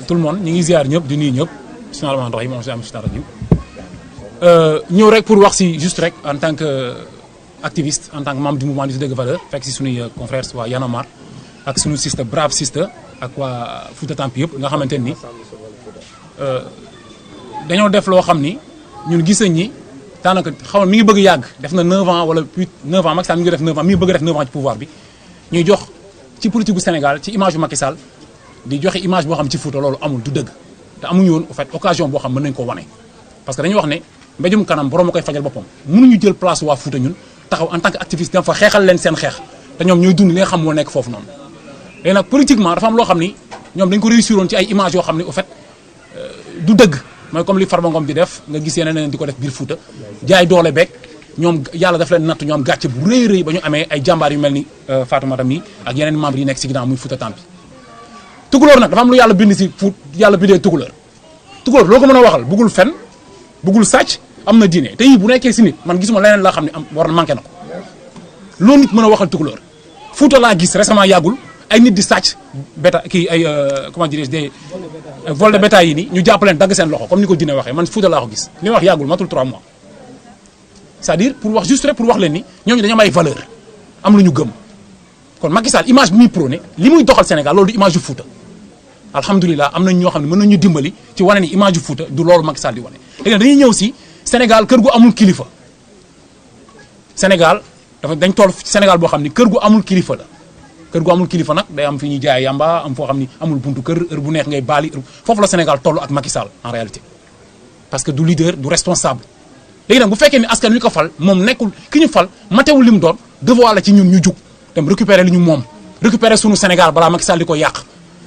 tout le monde ñi ngi ziar ñëpp di nuyu ñëpp finalement ndox yi moom si am si dara ñëw rek pour wax si juste rek en tant que activiste en tant que membre du mouvement Nittu Dëgg Valeurs fekk si suñuy confrères waa Y'en a marre ak suñu sister brave sister ak waa Fouta Tampi yëpp nga xamante ni dañoo def loo xam ni ñun gis nañ ni daanaka xaw mi ngi bëgg yàgg def na 9 ans wala plus 9 ans Macky Sall mi ngi def 9 ans mi ngi bëgg def 9 ans ci pouvoir bi ñuy jox ci politique gu Sénégal ci image yu Macky Sall di joxe image boo xam ci Fouta loolu amul du dëgg te amuñu woon en fait occasion boo xam mën nañu ko wane parce que dañuy wax ne mbéjum kanam borom a koy fajal boppam mënuñu jël place waa Fouta ñun taxaw en tant que activiste dem fa xeexal leen seen xeex te ñoom ñooy dund li nga xam moo nekk foofu noonu léegi nag politiquement dafa am loo xam ni ñoom dañ ko réussir woon ci ay image yoo xam ni au fait du dëgg mooy comme li Farba Ngom di def nga gis yeneen di ko def biir Fouta jaay doole beeg ñoom yàlla daf leen natt ñoom gàcce bu rëy rëy ba ñu amee ay jàmbaar yu mel ni Fatoumata mi ak yeneen membres yi nekk si ginnaaw muy Fouta Tampi tukulóor nag dafa am lu yàlla bind si fu yàlla bindee tukulóor loo ko mën a waxal bëggul fen bëggul sàcc am na diine te yii bu nekkee si nit man gisuma leneen laa xam ne am war na manqué na ko loolu nit mën a waxal tukulóor Fouta laa gis récemment yàggul ay nit di sàcc béta kii ay comment dirais-je des vol de bétail yi nii ñu jàpp leen dagg seen loxo comme ni ko diine waxee man Fouta laa ko gis li ma wax yàggul matul 3 mois c'est-à-dire pour wax juste rek pour wax leen ni ñooñu dañoo am ay valeur am lu ñu gëm kon Macky Sall image bi muy prôné li muy doxal Sénégal loolu du image yu Fouta alhamdulilah am nañ ñoo xam ne mën nañu dimbali ci wane ni image yu Fouta du loolu Macky Sall di wane léegi nag dañuy ñëw si Sénégal kër gu amul kilifa Sénégal dañ toll Sénégal boo xam ni kër gu amul kilifa la kër gu amul kilifa nag day am fi ñuy jaay yamba am foo xam ni amul buntu kër heure bu neex ngay baali foofu la Sénégal toll ak Macky Sall en réalité parce que du leader du responsable léegi nag bu fekkee ni askan wi ko fal moom nekkul ki ñu fal matewul li mu doon devoir la ci ñun ñu jug dem récupérer li ñu moom récupérer sunu Sénégal balaa Macky Sall di ko yàq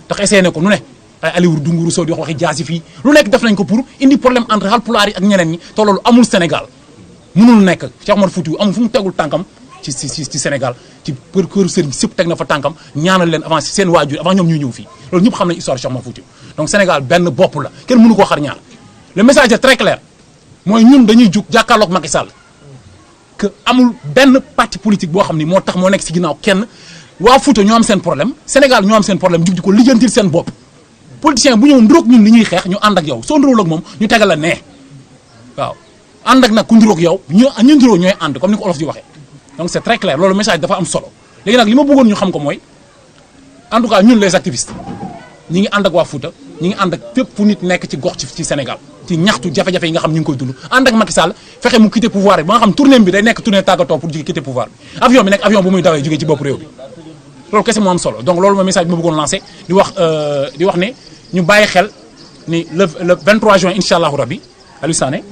ndax essayé ne ko nu ne ay Aliou Dunguru Sow di wax waxi jaasi fii lu nekk def nañ ko pour indi problème entre Haalpulaar yi ak ñeneen ñi te loolu amul Sénégal mënul nekk Cheikh Omar Foutiyou amul fu mu tegul tànkam ci Sénégal ci kër sëriñ sëpp teg na fa tànkam ñaanal leen avant seen waajur avant ñoom ñuy ñëw fii loolu ñëpp xam nañ histoire Cheikh Omar Foutiyou donc Sénégal benn bopp la kenn mënu koo xar ñaar le message est très clair mooy ñun dañuy jug jàkkaarloog Macky Sall que amul benn parti politique boo xam ni moo tax moo nekk si ginnaaw kenn waa Fouta ñoo am seen problème Sénégal ñoo am seen problème jug di ko lijjantil seen bopp politicien bu ñëw ndróog ñun li ñuy xeex ñu ànd ak yow soo ndróol ak moom ñu tegal la nee waaw ànd ak nag ku ndróog yow ñu ndróog ñooy ànd comme ni ko olof di waxee donc c'est très clair loolu message dafa am solo léegi nag li ma bëggoon ñu xam ko mooy en tout cas ñun les activistes ñi ngi ànd ak waa Fouta ñi ngi ànd ak fépp fu nit nekk ci gox ci Sénégal ci ñaxtu jafe-jafe yi nga xam ñu ngi koy dund ànd ak Macky Sall fexe mu quitter pouvoir bi ba nga xam tournée bi day nekk tournée tàggatoo pour jóge quitter pouvoir bi avion bi nekk avion bu muy dawee jógee ci bopp réew bi loolu kese moo am solo donc loolu mooy message bi ma bëggoon lancé di wax ne ñu bàyyi xel ni le 23 juin incha allahu rabi Aliou Sané.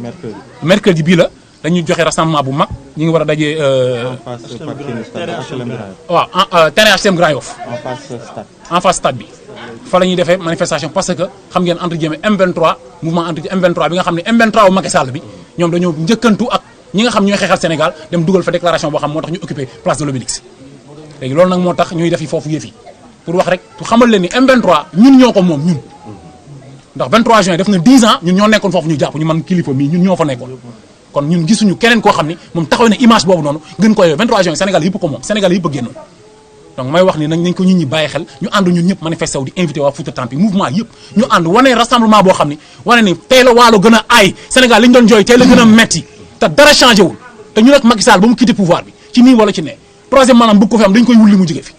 mercredi bii la dañuy joxe rassemblement bu mag ñu ngi war a dajee. waaw terrain HLM Grand Yoff. en face stade bi. fa la ñuy defee manifestation parce que xam ngeen entre guillemets M23 mouvement entre M23 bi nga xam ne M23 wu Macky Sall bi ñoom dañoo njëkkantu ak ñi nga xam ñooy xeexal Sénégal dem dugal fa déclaration boo xam moo tax ñu occupé place de l'Obélisque léegi loolu nag moo tax ñuy def yi foofu yëf yi pour wax rek pour xamal leen ni M23 ñun ñoo ko moom ñun ndax 23 juin def na 10 ans ñun ñoo nekkoon foofu ñu jàpp ñu man kilifa mii ñun ñoo fa nekkoon kon ñun gisuñu keneen koo xam ni moom taxaw ne image boobu noonu gën ko yow 23 juin Sénégal yëpp ko moom Sénégal yëpp a génnoon donc may wax ni nañ ko nit ñi bàyyi xel ñu ànd ñun ñëpp manifesté wu di invité waa Fouta Tampi mouvement yëpp ñu ànd wane rassemblement boo xam ni wane ni tey la waalo gën a aay Sénégal li ñu doon jooy tey la gën a metti te dara changé wul te ñu nag Macky Sall ba mu quitté pouvoir bi ci nii wala ci ne troisième maanaam bëgg ko fi am dañ koy wulli mu jóge fi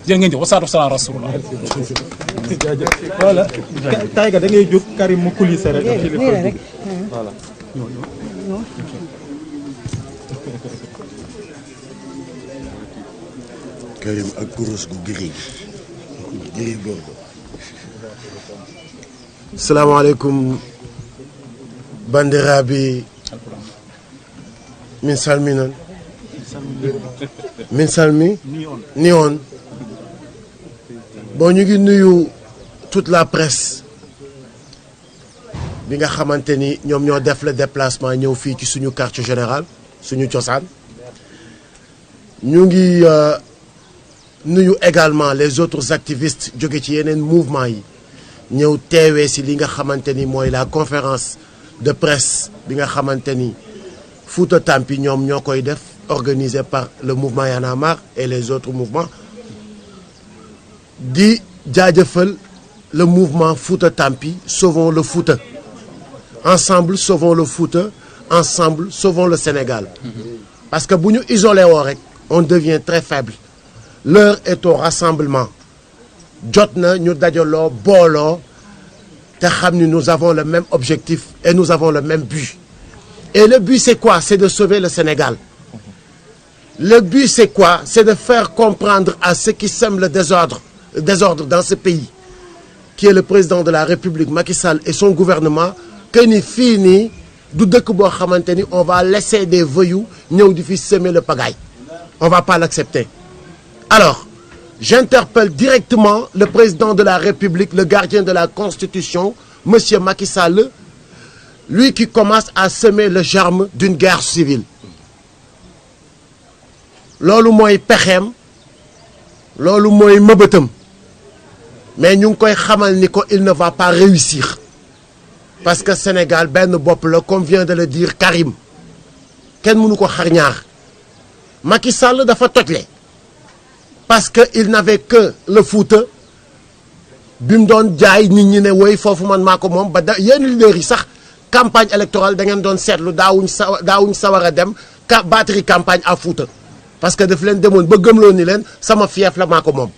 jërë ngeen jëf wasalaatu wasalaam rasulullah voilà Taïga da ngay jóg Karim mu coulissé rek voilà Karim ak kurus gu giri boobu. Salaamaaleykum bandiraɓe min salminan min salmi ni on bon ñu ngi nuyu toute la presse bi nga xamante ni ñoom ñoo def le déplacement ñëw fii ci suñu quartier général suñu cosaan ñu ngi nuyu également les autres activistes jóge ci yeneen mouvement yi ñëw teewee si li nga xamante ni mooy la conférence de presse bi nga xamante ni Fouta Tampi ñoom ñoo koy def organisé par le mouvement Y en a marre et les autres mouvements di jaajëfal le mouvement Fouta Tampi sauvons le Fouta ensemble sauvons le Fouta ensemble sauvons le Sénégal parce que bu ñu isolé woo rek on devient très faible. L'heure est au rassemblement jot na ñu dajaloo booloo te xam ni nous avons le même objectif et nous avons le même but et le but c'est quoi? C'est de sauver le Sénégal. Le but c'est quoi? C'est de faire comprendre à ceux qui sèment le désordre dans ce pays qui est le président de la République Macky Sall et son gouvernement que ni fii nii du dëkk boo xamante ni on va laisser des voyous ñëw di fi semer le pagaille. On va pas l'accepter. Alors, j'interpelle directement le président de la République, le gardien de la Constitution, monsieur Macky Sall, lui qui commence à semer le germe d'une guerre civile. Loolu mooy pexeem, loolu mooy mëbëtam, mais ñu ngi koy xamal ni ko il ne va pas réussir parce que Sénégal benn bopp la comme vient de le dire Karim kenn mënu ko xar ñaar Macky Sall dafa tojle parce que il n'avait que le Fouta bi mu doon jaay nit ñi ne woy foofu man maa ko moom ba yenn leaders yi sax campagne électorale da ngeen doon seetlu daawuñ sawar a dem batterie campagne à Fouta parce que daf leen demoon ba gëmloo ni leen sama fief la maa ko moom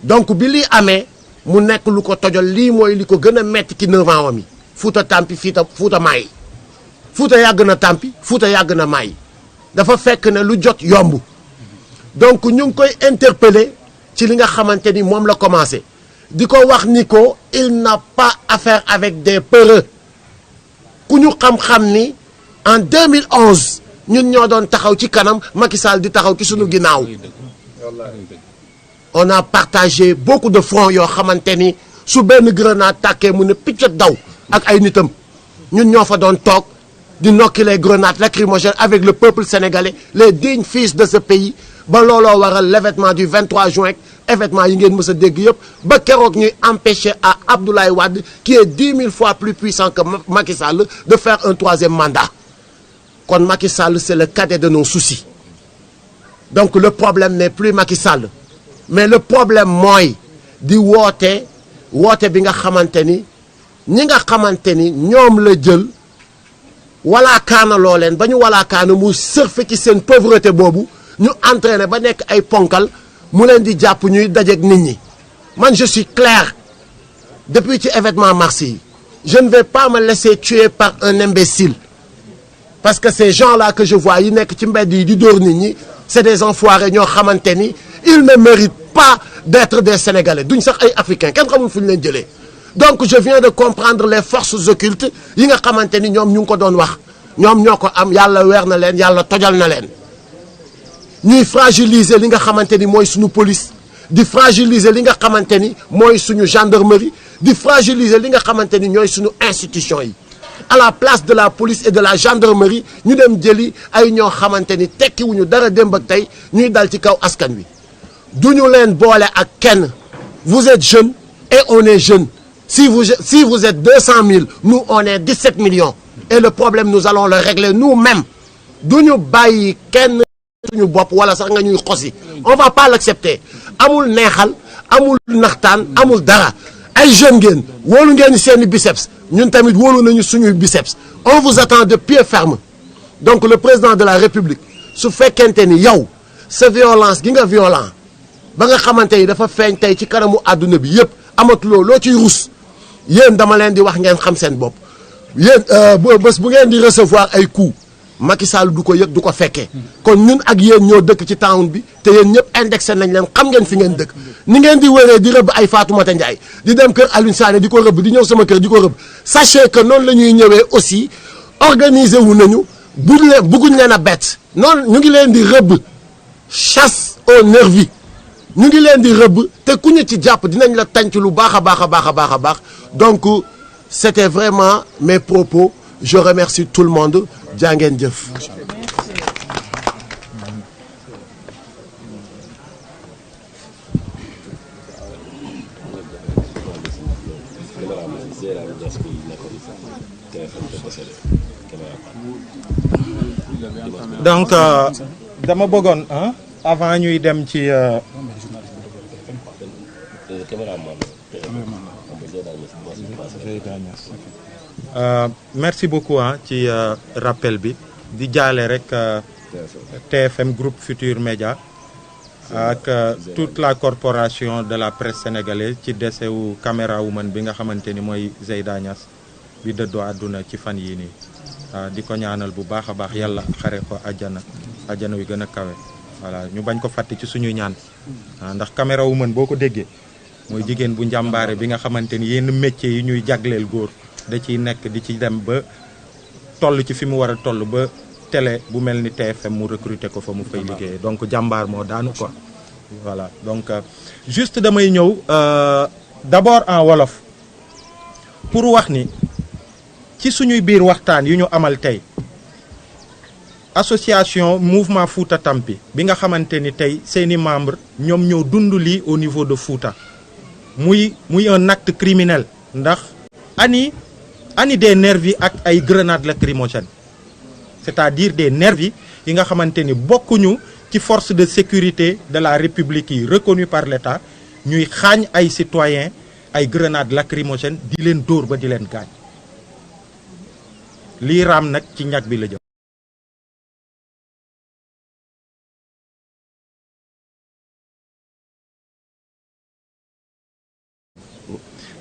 donc bi lii amee mu nekk lu ko tojol lii mooy li ko gën a metti ci 9 ans mi Fouta Tampi Fouta Maay Fouta yàgg na Tampi Fouta yàgg na Maay dafa fekk ne lu jot yomb donc ñu ngi koy interpeller ci li nga xamante ni moom la commencé di ko wax ni ko il n'a pas affaire avec des peureux ku ñu xam-xam ni en 2011 ñun ñoo doon taxaw ci kanam Macky Sall di taxaw ci suñu ginnaaw on a partagé beaucoup de fronts yoo xamante ni su benn grenade tàkkee mu ne picc daw ak ay nitam ñun ñoo fa doon toog di nokki les grenades lacrymogènes avec le peuple sénégalais les dignes fils de ce pays ba looloo waral l'événement du 23 juin événement yi ngeen mës a dégg yëpp ba keroog ñuy empêcher à Abdoulaye Wade qui est 10 000 fois plus puissant que Macky Sall de faire un 3e mandat kon Macky Sall c'est le cadet de nos soucis donc le problème n'est plus Macky Sall mais le problème mooy di woote bi nga xamante ni ñi nga xamante ni ñoom la jël walaakaana loo leen ba ñu walaakaana mu surfe ci seen pauvreté boobu ñu entraîné ba nekk ay ponkal mu leen di jàpp ñuy dajeek nit ñi man je suis clair depuis ci événement mars yi je ne vais pas me laisser tuer par un imbécile parce que ces gens-là que je vois yi nekk ci mbedd yi di dóor nit ñi c'est des enfoirés ñoo xamante ni ils ne méritent pas d'être des Sénégalais duñ sax ay africains kenn xamul fu ñu leen jëlee donc je viens de comprendre les forces occultes yi nga xamante ni ñoom ñu ngi ko doon wax ñoom ñoo ko am yàlla weer na leen yàlla tojal na leen ñuy fragiliser li nga xamante ni mooy suñu police di fragiliser li nga xamante ni mooy suñu gendarmerie di fragiliser li nga xamante ni ñooy suñu institution yi à la place de la police et de la gendarmerie ñu dem jëli ay ñoo xamante ni tekkiwuñu dara démb ak tey ñuy dal ci kaw askan wi duñu leen boole ak kenn vous êtes jeune et on est jeune si vous êtes 200 000 nous on est 17 millions et le problème nous allons le régler nous-mêmes duñu bàyyi kenn suñu bopp wala sax nga ñuy xosi on va pas l'accepter amul neexal amul naxtaan amul dara ay jeunes ngeen wóolu ngeen seeni biceps ñun tamit wóolu nañu suñuy biceps on vous attend de pied ferme donc le président de la république su fekkente ni yow sa violence gi nga violent ba nga xamante ni dafa feeñ tey ci kanamu àdduna bi yëpp amatuloo loo ciy rus yéen dama leen di wax ngeen xam seen bopp yéen bés bu ngeen di recevoir ay coups Macky Sall du ko yëg du ko fekkee kon ñun ak yéen ñoo dëkk ci town bi te yéen ñëpp indexé nañ leen xam ngeen fi ngeen dëkk ni ngeen di wëree di rëbb ay Fatoumata Ndiaye di dem kër Alioune Sané di ko rëbb di ñëw sama kër di ko rëbb sachez que noonu la ñuy ñëwee aussi organiser wu nañu bugguñ leen a bett noonu ñu ngi leen di rëbb chasse aux nervis ñu ngi leen di rëbb te ku ñu ci jàpp dinañ la tànc lu baax a baax a baax a baax a baax donc c'était vraiment mes propos je remercie tout le monde jaa ngeen jëf. donc dama bëggoon avant ñuy dem ci merci beaucoup ci rappel bi di jaale rek TFM Groupe Futur Média ak toute la corporation de la presse sénégalaise ci décès wu caméra woman bi nga xamante ni mooy Zeyda Niass bi dëddoo àdduna ci fan yii nii di ko ñaanal bu baax a baax yàlla xare ko àjjana wi gën a kawe voilà ñu bañ ko fàtte ci suñuy ñaan ndax caméra woman boo ko déggee mooy jigéen bu njàmbaare bi nga xamante ni yenn métiers yi ñuy jagleel góor da ciy nekk di ci dem ba toll ci fi mu war a toll ba télé bu mel ni TFM mu recruter ko fa mu fay liggéeyee donc jàmbaar moo daanu quoi voilà donc juste damay ñëw d'abord en wolof pour wax ni ci suñuy biir waxtaan yu ñu amal tey association mouvement Fouta Tampi bi nga xamante ni tey seeni membre ñoom ñoo dund lii au niveau de Fouta muy un acte criminel ndax ani des nervis ak ay grenades lacrymogènes c'est-à-dire des nervis yi nga xamante ni bokkuñu ci force de sécurité de la République yi reconnue par l'État ñuy xaañ ay citoyens ay grenades lacrymogènes di leen dóor ba di leen gaañ lii raam nag ci ñag bi la jëm.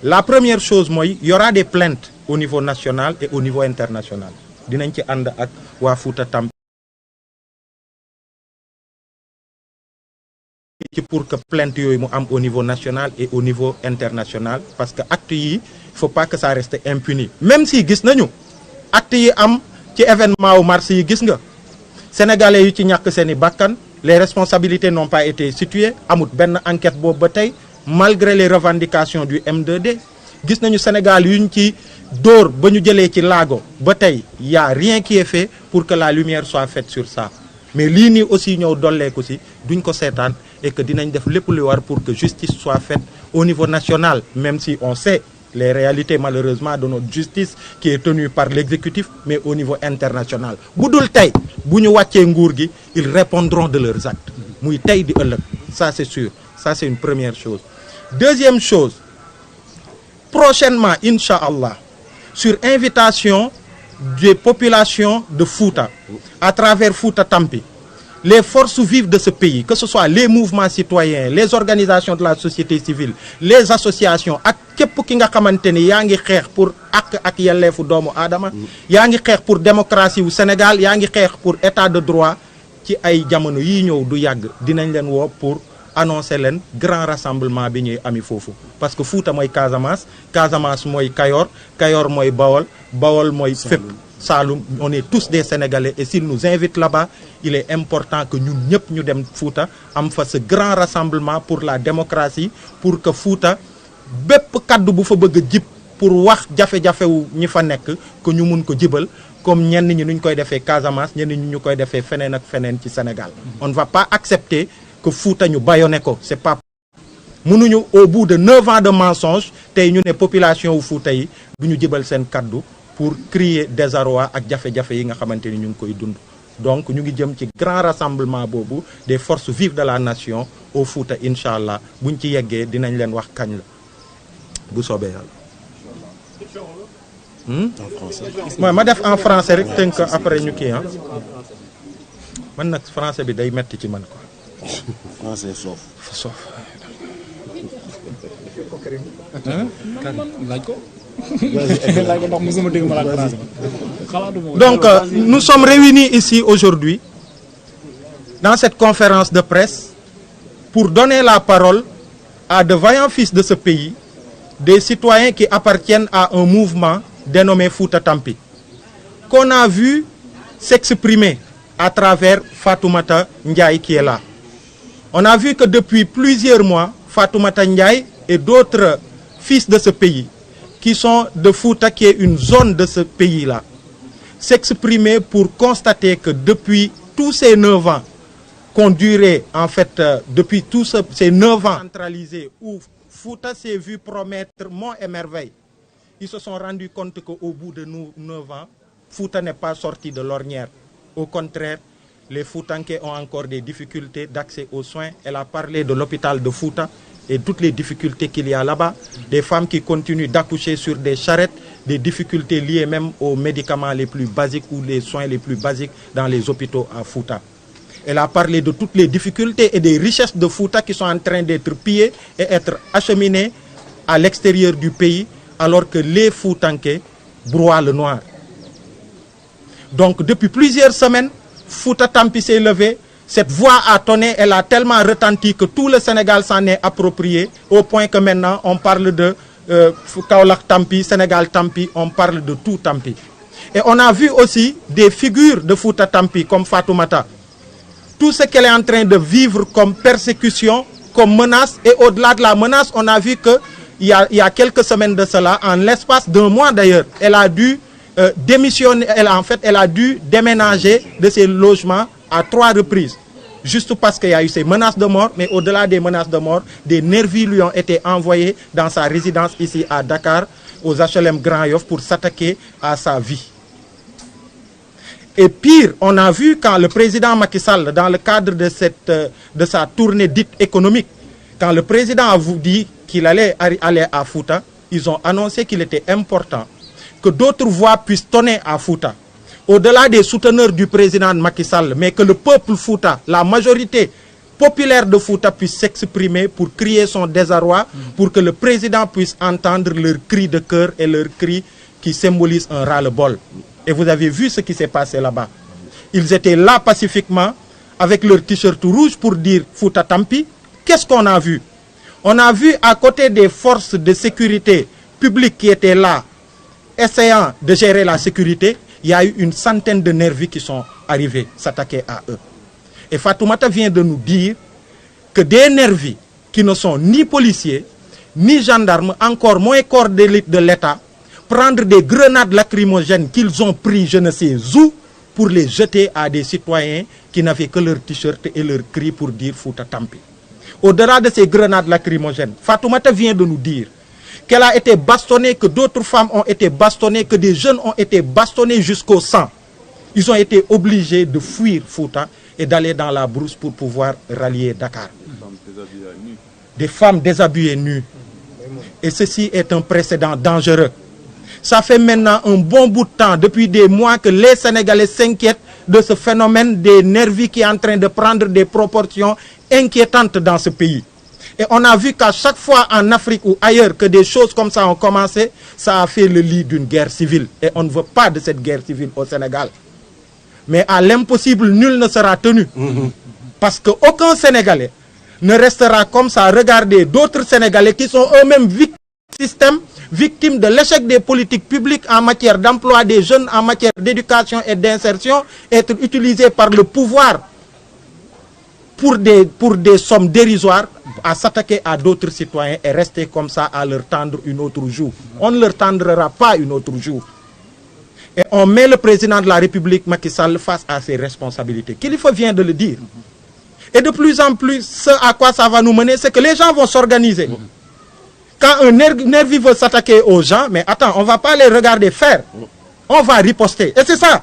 La première chose mooy y aura des plaintes au niveau national et au niveau international dinañ ci ànd ak waa Fouta Tampi ci pour que plainte yooyu mu am au niveau national et au niveau international parce que actes yi il faut pas que ça reste impuni même si gis nañu actes yi am ci événement wu mars yi gis nga sénégalais yu ci ñàkk seeni bakkan les responsabilités n'ont pas été situées amut benn enquête boobu ba tey malgré les revendications du M2D gis nañu Sénégal yuñ ci dóor ba ñu jëlee ci laago ba tey y a rien qui est fait pour que la lumière soit faite sur ça mais lii nii aussi ñëw dolleeku si duñ ko seetaan et que dinañ def lépp lu war pour que justice soit faite au niveau national même si on sait les réalités malheureusement de notre justice qui est tenue par l'exécutif mais au niveau international bu dul tey bu ñu wàccee nguur gi ils répondront de leurs actes muy tey di ëllëg ça c'est sûr ça c'est une première chose. Deuxième chose prochainement inch'Allah sur invitation des populations de Fouta à travers Fouta Tampi les forces vives de ce pays que ce soit les mouvements citoyens les organisations de la société civile les associations ak képp ki nga xamante ni yaa ngi xeex pour ak yelleefu doomu aadama yaa ngi xeex pour démocratie wu Sénégal yaa ngi xeex pour état de droit ci ay jamono yii ñëw du yàgg dinañ leen woo pour annoncé leen grand rassemblement bi ñuy ami foofu parce que Fouta mooy Casamance Casamance mooy Kayor Kayor mooy Bawol Bawol mooy fépp Saloum. On est tous des Sénégalais et s'ils nous invitent là-bas il est important que ñun ñëpp ñu dem Fouta am fa ce grand rassemblement pour la démocratie pour que Fouta bépp kaddu bu fa bëgg a jib pour wax jafe-jafe wu ñi fa nekk que ñu mun ko jibal comme ñenn ñi nuñ koy defee Casamance ñenn ñi ñu koy defee feneen ak feneen ci Sénégal. On ne va pas accepter que Fouta ñu bâillonné ko c'est pas. mënuñu au bout de 9 ans de mensonges tey ñu ne population wu Fouta yi du ñu jibal seen kaddu pour crier désarroi ak jafe-jafe yi nga xamante ni ñu ngi koy dund. Donc ñu ngi jëm ci grand rassemblement boobu des forces vives de la nation au Fouta incha allah buñ ci yeggee dinañ leen wax kañ la bu soobee yàlla. mooy ma def en français rek tënk après ñu kii ah man nag français bi day metti ci man quoi. Français soof. Soof. laaj ko. laaj ko ndax mosuma dégg ma laaj français. Donc nous sommes réunis ici aujourd'hui dans cette conférence de presse pour donner la parole à de vaillants fils de ce pays, des citoyens qui appartiennent à un mouvement dénommé Fouta Tampi, qu'on a vu s'exprimer à travers Fatoumata Ndiaye qui est là. On a vu que depuis plusieurs mois, Fatoumata Ndiaye et d'autres fils de ce pays, qui sont de Fouta, qui est une zone de ce pays-là, s'exprimer pour constater que depuis tous ces 9 ans qu'ont duré, en fait, depuis tous ces 9 ans centralisés où Fouta s'est vu promettre monts et merveilles, ils se sont rendus compte qu'au bout de 9 ans, Fouta n'est pas sorti de l'ornière. Au contraire, les Foutanké ont encore des difficultés d'accès aux soins. Elle a parlé de l'hôpital de Fouta et toutes les difficultés qu'il y a là-bas, des femmes qui continuent d'accoucher sur des charrettes, des difficultés liées même aux médicaments les plus basiques ou les soins les plus basiques dans les hôpitaux à Fouta. Elle a parlé de toutes les difficultés et des richesses de Fouta qui sont en train d'être pillées et être acheminées à l'extérieur du pays, alors que les Foutanké broient le noir. Donc depuis plusieurs semaines, Fouta Tampi s'est levé, cette voix a tonné, elle a tellement retenti que tout le Sénégal s'en est approprié, au point que maintenant on parle de Kaolack Tampi, Sénégal Tampi, on parle de tout Tampi. Et on a vu aussi des figures de Fouta Tampi comme Fatoumata. Tout ce qu'elle est en train de vivre comme persécution, comme menace, et au-delà de la menace, on a vu qu'il y a quelques semaines de cela, en l'espace d'un mois d'ailleurs, elle a dû démissionner, elle a dû déménager de ses logements à 3 reprises. Juste parce qu'il y a eu ces menaces de mort, mais au-delà des menaces de mort, des nervis lui ont été envoyés dans sa résidence ici à Dakar, aux HLM Grand Yoff, pour s'attaquer à sa vie. Et pire, on a vu quand le président Macky Sall, dans le cadre de sa tournée dite économique, quand le président a dit qu'il allait aller à Fouta, ils ont annoncé qu'il était important que d'autres voix puissent tonner à Fouta. Au-delà des souteneurs du président Macky Sall, mais que le peuple Fouta, la majorité populaire de Fouta puisse s'exprimer pour crier son désarroi, pour que le président puisse entendre leurs cris de cœur et leurs cris qui symbolisent un ras-le-bol. Et vous avez vu ce qui s'est passé là-bas. Ils étaient là pacifiquement avec leur t-shirt rouge pour dire Fouta Tampi. Qu'est-ce qu'on a vu? On a vu à côté des forces de sécurité publiques qui étaient là, essayant de gérer la sécurité, il y a eu une centaine de nervis qui sont arrivés s'attaquer à eux. Et Fatoumata vient de nous dire que des nervis qui ne sont ni policiers, ni gendarmes, encore moins corps d'élite de l'État, prendre des grenades lacrymogènes qu'ils ont pris je ne sais où pour les jeter à des citoyens qui n'avaient que leur t-shirt et leur cri pour dire Fouta Tampi. Au-delà de ces grenades lacrymogènes, Fatoumata vient de nous dire qu'elle a été bastonnée, que d'autres femmes ont été bastonnées, que des jeunes ont été bastonnés jusqu'au sang. Ils ont été obligés de fuir Fouta et d'aller dans la brousse pour pouvoir rallier Dakar. Des femmes déshabillées nues. Et ceci est un précédent dangereux. Ça fait maintenant un bon bout de temps, depuis des mois, que les Sénégalais s'inquiètent de ce phénomène des nervis qui est en train de prendre des proportions inquiétantes dans ce pays. Et on a vu qu'à chaque fois en Afrique ou ailleurs que des choses comme ça ont commencé, ça a fait le lit d'une guerre civile. Et on ne veut pas de cette guerre civile au Sénégal. Mais à l'impossible, nul ne sera tenu. Parce qu'aucun Sénégalais ne restera comme ça. Regardez d'autres Sénégalais qui sont eux-mêmes victimes de l'échec des politiques publiques en matière d'emploi des jeunes, en matière d'éducation et d'insertion, être utilisés par le pouvoir pour des sommes dérisoires, à s'attaquer à d'autres citoyens et rester comme ça à leur tendre une autre joue. On ne leur tendra pas une autre joue. Et on met le président de la République, Macky Sall, face à ses responsabilités. Kilifeu vient de le dire. Et de plus en plus, ce à quoi ça va nous mener, c'est que les gens vont s'organiser. Quand un nervi veut s'attaquer aux gens, mais attends, on ne va pas les regarder faire. On va riposter. Et c'est ça.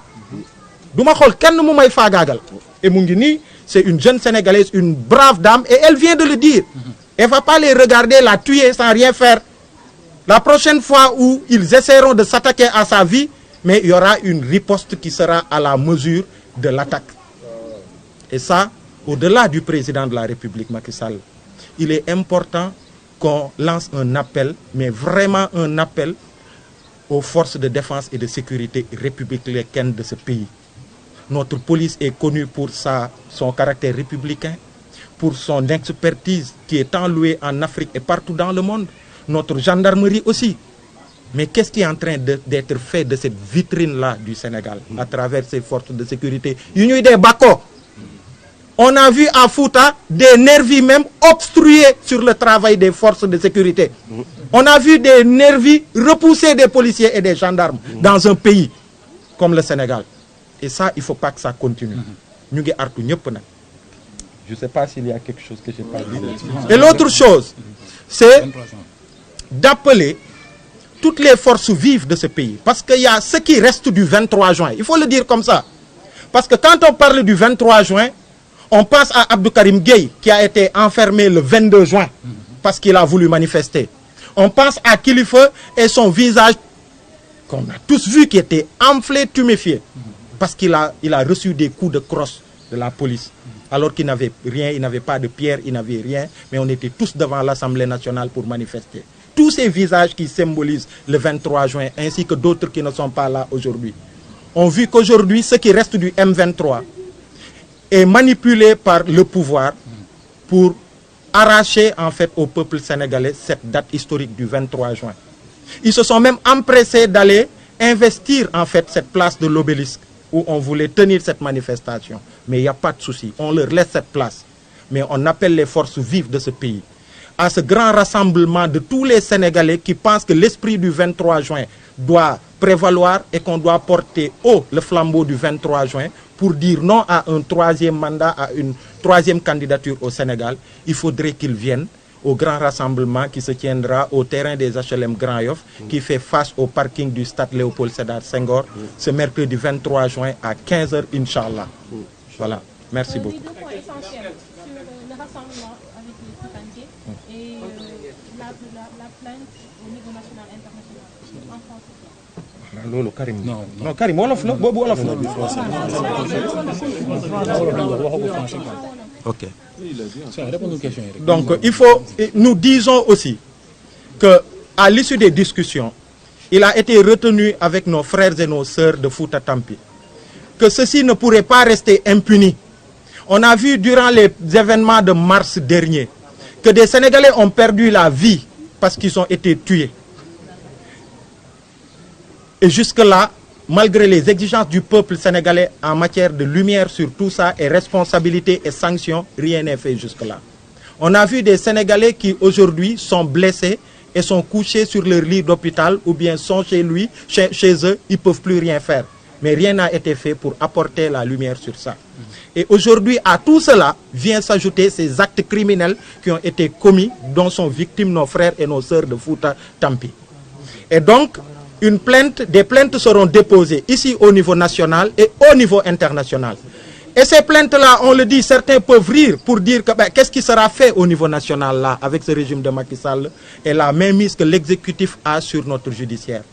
Et Mungini, c'est une jeune Sénégalaise, une brave dame, et elle vient de le dire. Elle ne va pas les regarder, la tuer sans rien faire. La prochaine fois où ils essaieront de s'attaquer à sa vie, mais il y aura une riposte qui sera à la mesure de l'attaque. Et ça, au-delà du président de la République, Macky Sall, il est important qu'on lance un appel, mais vraiment un appel aux forces de défense et de sécurité républicaines de ce pays. Notre police est connue pour son caractère républicain, pour son expertise qui est tant louée en Afrique et partout dans le monde. Notre gendarmerie aussi. Mais qu'est-ce qui est en train d'être fait de cette vitrine-là du Sénégal à travers ces forces de sécurité? On a vu à Fouta des nervis même obstruer sur le travail des forces de sécurité. On a vu des nervis repousser des policiers et des gendarmes dans un pays comme le Sénégal. Et ça, il ne faut pas que ça continue. Je ne sais pas s'il y a quelque chose que je n'ai pas dit. Et l'autre chose, c'est d'appeler toutes les forces vives de ce pays. Parce qu'il y a ce qui reste du 23 juin. Il faut le dire comme ça. Parce que quand on parle du 23 juin, on pense à Abdou Karim Gueye qui a été enfermé le 22 juin parce qu'il a voulu manifester. On pense à Kilifeu et son visage qu'on a tous vu qui était enflé, tuméfié. Parce qu'il a reçu des coups de crosse de la police. Alors qu'il n'avait rien, il n'avait pas de pierre, il n'avait rien. Mais on était tous devant l'Assemblée nationale pour manifester. Tous ces visages qui symbolisent le 23 juin, ainsi que d'autres qui ne sont pas là aujourd'hui, ont vu qu'aujourd'hui, ce qui reste du M23 est manipulé par le pouvoir pour arracher en fait au peuple sénégalais cette date historique du 23 juin. Ils se sont même empressés d'aller investir en fait cette place de l'Obélisque où on voulait tenir cette manifestation. Mais il n'y a pas de souci, on leur laisse cette place. Mais on appelle les forces vives de ce pays à ce grand rassemblement de tous les Sénégalais qui pensent que l'esprit du 23 juin doit prévaloir et qu'on doit porter haut le flambeau du 23 juin pour dire non à un troisième mandat, à une troisième candidature au Sénégal. Il faudrait qu'ils viennent au grand rassemblement qui se tiendra au terrain des HLM Grand Yoff, qui fait face au parking du stade Léopold Sédar Senghor, ce mercredi 23 juin à 15 h, Inch'Allah. Voilà, merci beaucoup. Les deux points essentiels sur le rassemblement avec les Foutanké et la plainte au niveau national et international en France. Lolo Karim. Non, Karim, wolof la, bobu wolof la. Ok. Donc, nous disons aussi que à l'issue des discussions, il a été retenu avec nos frères et nos sœurs de Fouta Tampi que ceci ne pourrait pas rester impuni. On a vu durant les événements de mars dernier que des Sénégalais ont perdu la vie parce qu'ils ont été tués. Et jusque-là, malgré les exigences du peuple sénégalais en matière de lumière sur tout ça et responsabilité et sanctions, rien n'est fait jusque-là. On a vu des Sénégalais qui aujourd'hui sont blessés et sont couchés sur leur lit d'hôpital ou bien sont chez eux, ils ne peuvent plus rien faire. Mais rien n'a été fait pour apporter la lumière sur ça. Et aujourd'hui, à tout cela, vient s'ajouter ces actes criminels qui ont été commis, dont sont victimes nos frères et nos sœurs de Fouta Tampi. Et donc, des plaintes seront déposées ici au niveau national et au niveau international. Et ces plaintes-là, on le dit, certains peuvent rire pour dire que qu'est-ce qui sera fait au niveau national là avec ce régime de Macky Sall et la mainmise que l'exécutif a sur notre judiciaire.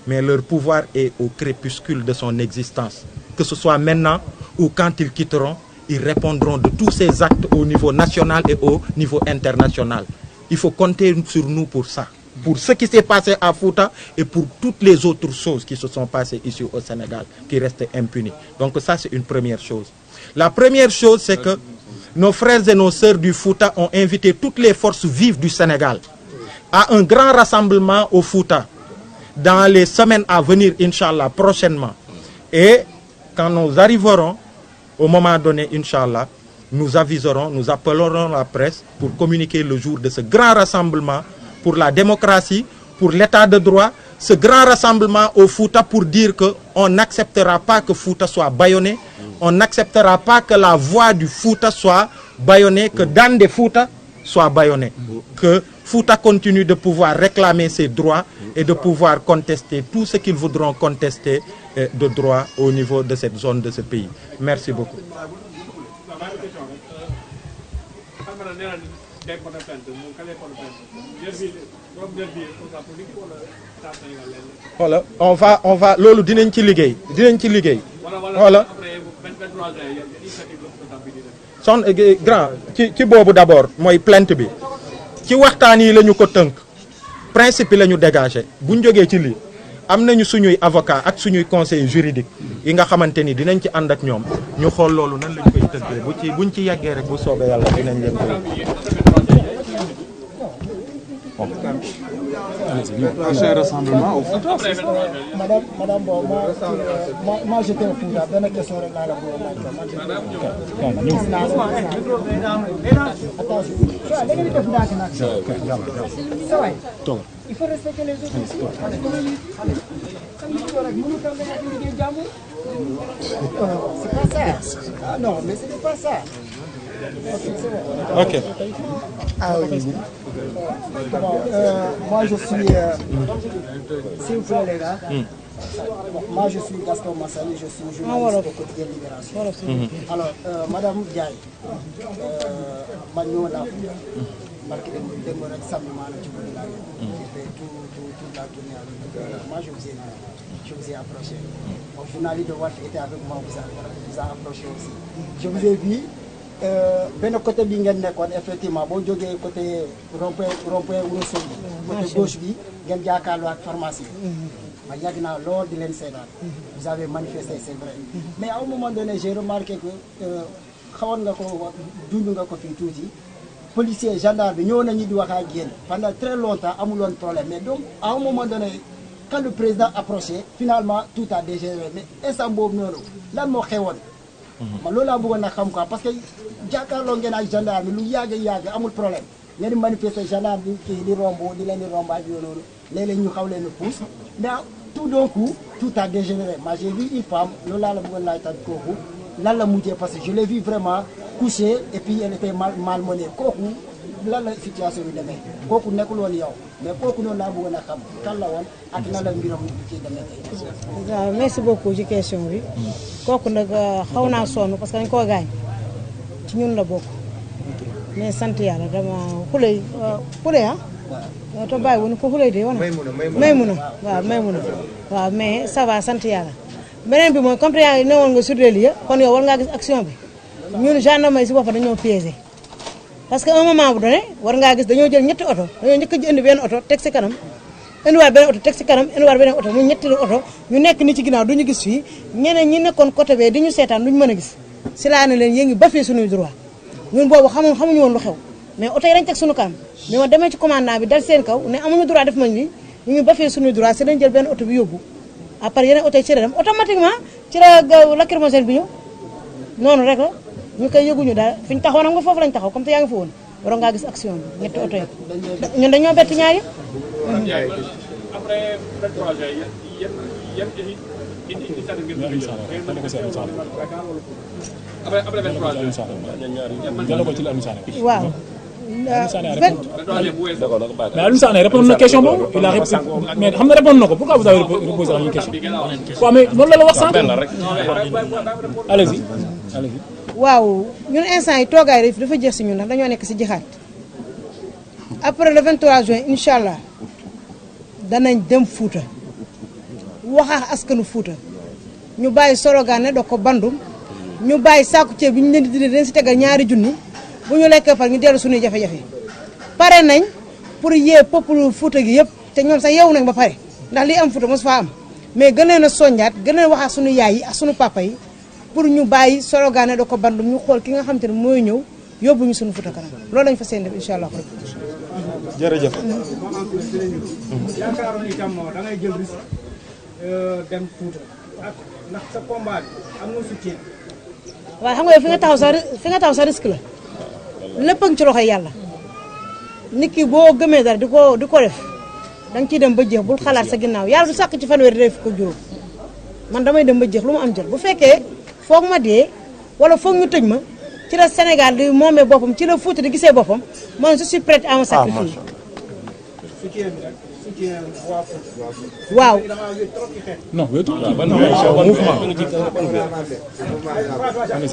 Mais leur pouvoir est au crépuscule de son existence. Que ce soit maintenant ou quand ils quitteront, ils répondront de tous ces actes au niveau national et au niveau international. Il faut compter sur nous pour ça. Pour ce qui s'est passé à Fouta et pour toutes les autres choses qui se sont passées ici au Sénégal, qui restent impunies. Donc ça, c'est une première chose. La première chose, c'est que nos frères et nos sœurs du Fouta ont invité toutes les forces vives du Sénégal à un grand rassemblement au Fouta dans les semaines à venir, Inch'Allah, prochainement. Et quand nous arriverons, au moment donné, Inch'Allah, nous aviserons, nous appellerons la presse pour communiquer le jour de ce grand rassemblement pour la démocratie, pour l'état de droit, ce grand rassemblement au Fouta pour dire qu'on n'acceptera pas que Fouta soit bâillonné, on n'acceptera pas que la voix du Fouta soit bâillonnée, que Dande Fouta soit bâillonné, que Fouta continue de pouvoir réclamer ses droits et de pouvoir contester tout ce qu'ils voudront contester de droit au niveau de cette zone, de ce pays. Merci beaucoup. Voilà, on va loolu dinañ ci liggéey voilà son grand ci boobu d'abord mooy plainte bi ci waxtaan yi la ñu ko tënk principe la ñu dégagé bu ñu jógee ci lii am nañu suñuy avocat ak suñuy conseil juridique yi nga xamante ni dinañ ci ànd ak ñoom ñu xool loolu nan lañ koy tënkee buñ ci yeggee rek bu soobee yàlla dinañ leen koy. Prochain rassemblement au Fouta. Madame, bon, moi j'étais au Fouta. Benn question rek laa la bëgg il faut respecter les autres aussi. C'est pas ça. Ah non, mais c'est pas ça. Ok. Ah oui. Bon, moi je suis, s'il vous plaît les gars, moi je suis Gaston Massali, je suis journaliste au quotidien Libération. Alors, Madame Diaye, ma ñëw la marqué dem rek samedi maanaam ci guddi laa j'ai fait toute la tournée avec moi je vous ai approché. Mon journaliste de Walf était avec moi, vous a approché aussi. Je vous ai vu. Benn côté bi ngeen nekkoon effectivement boo jógee côté rond-point Ourossogui côté gauche bi ngeen jàkkaarloo ak pharmacie ma yàgg naa lool di leen seetaan vous avez manifesté c'est vrai mais à un moment donné j'ai remarqué que xawoon nga ko dund nga ko fii tuuti policier gendarme bi ñëw nañu di wax ak yéen pendant très longtemps amuloon problème mais donc à un moment donné quand le président approchait finalement tout a dégénéré mais instant boobu noonu lan moo xewoon man loolu laa bëggoon na xam quoi parce que jàkkaarloo ngeen ak gendarme lu yàgg amul problème ngeen di manifester gendarme bi kii di romb di leen di romb ak yooyu noonu léeg-léeg ñu xaw leen a pousse mais tout d'un coup tout a dégénéré moi j'ai vu une femme loolu laa la bëggoon laaj tamit kooku lan la mujjee parce que je l'ai vu vraiment couchée et puis elle était malmenée kooku lan la situation bi demee kooku nekkul woon yow mais kooku noonu laa bëggoon a xam kan la woon ak lan la mbiram ci demee tey. waaw merci beaucoup ci question bi kooku nag xaw naa sonn parce que dañ koo gaañ ci ñun la bokk mais sant yàlla dama xuley te bàyyi woon ko xuley de wana Maymuna waaw mais ça va sant yàlla beneen bi mooy comme te yaa ngi newoon nga sur les lieux kon yow war ngaa gis action bi ñun gendarmerie si boppam dañoo piégé parce que un moment bu donné war ngaa gis dañoo jël ñetti oto dañoo njëkk a indi benn oto teg si kanam indiwaat beneen oto teg si kanam indiwaat beneen oto mu ñetti oto ñu nekk ni ci ginnaaw duñu gis fii ñeneen ñi nekkoon côté bee di ñu seetaan duñu mën a gis si laa ne leen yéen ngi bafee suñuy droit ñun boobu xamuñu woon lu xew mais oto yi dañ teg suñu kanam bi ma demee ci commandant bi dal seen kaw ne amuñu droit def mañ ni ñu ngi bafee suñuy droit si dañ jël benn oto bi yóbbu après yeneen oto yi ci la dem automatiquement ci la lacrymogène bi ñu noonu rek la ñu koy yëguñu daal fi ñu taxaw nag nga foofu lañ taxaw comme te yaa ngi fa woon waroon ngaa gis action bi ñetti oto yi ñun dañoo bett ñaar yëpp. après 23 juin yan initiative ngeen jël après 23 juin waaw. mais Aliou Sané répondre na question boobu il a répondu mais xam nga répondre na ko pourquoi vous avez reposé la même question waaw mais loolu la wax sànq. allez-y. waaw ñun instant yi toogaay dafa jeex si ñun ndax dañoo nekk si jixaat après le 23 juin incha allah danañ dem Fouta waxaax askanu Fouta ñu bàyyi sorogaan ne doo ko bandum ñu bàyyi sàkku ceeb bi ñu leen di leen si tegal ñaari junni bu ñu lekkee far ñu dellu suñuy jafe-jafe pare nañ pour yee peuple Fouta gi yëpp te ñoom sax yeewu nañ ba pare ndax li am Fouta mos faa am mais gën leen a soññaat gën leen wax ak suñu yaay yi ak suñu papa yi pour ñu bàyyi sorogaane da ko bandum ñu xool ki nga xam te ne mooy ñëw yóbbu ñu suñu Fouta kanam loolu lañ fa seen def incha allah. jërëjëf. yaakaaroon itam da ngay jël risque dem Fouta ak ndax sa combat bi am na soutien. waaye xam nga fi nga taxaw sa risque la lépp a ngi ci loxoy yàlla nit ki boo gëmee dara di ko def da nga ciy dem ba jeex bul xalaat sa ginnaaw yàlla du sàkk ci fanweeri day fi ko juróom man damay dem ba jeex lu mu am jël bu fekkee foog ma dee wala foog ñu tëj ma ci la Sénégal di moomee boppam ci la Fouta di gisee boppam man je suis prête à me sacrifier. waaw. non wéetu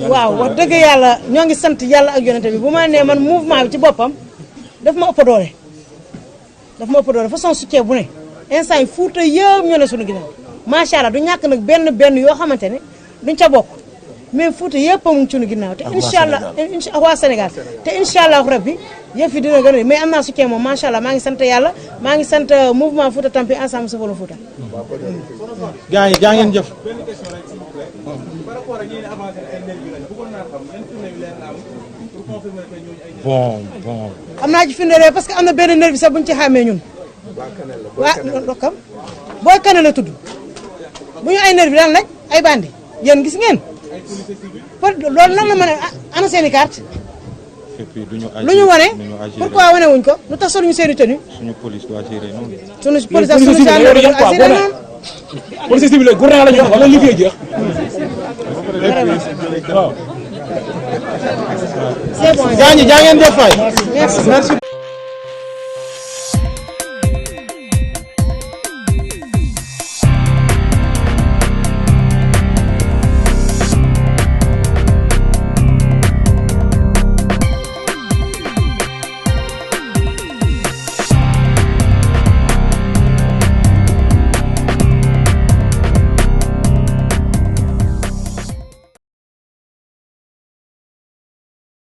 waaw wax dëgg yàlla ñoo ngi sant yàlla ak yonente bi bu ma nee man mouvement bi ci boppam daf ma ëpp doole façon soutien bu ne instant yi Fouta yëpp ñoo ne suñu ginnaaw macha allah du ñàkk nag benn yoo xamante ne duñ ca bokk mais Fouta yëpp a mu ngi suñu ginnaaw te incha allah waa Sénégal te incha allah rabbi yëf yi dina gën a mais am naa soutien moom macha allah maa ngi sant yàlla maa ngi sant mouvement Fouta Tampi ensemble sa Fouta. gars yi jaa ngeen jëf. bon. am naa ci firnde parce que am na benn nervi sax bu ñu ci xàmmee ñun. waa ndokkam booy Kane la tudd bu ñu ay nervi lan lañ ay bandi yéen gis ngeen. loolu nan la mën a ana seen i carte. lu ñu wane pourquoi wane wuñ ko lu tax soluñu seen i tenue. suñu police doit gérer noonu. suñu police ak suñu gendarmerie doon assuré noonu. police civile gouvernement la ñu wax wala liggéey jeex. c'est bon. gaa ñi jaa ngeen jëf waay. merci.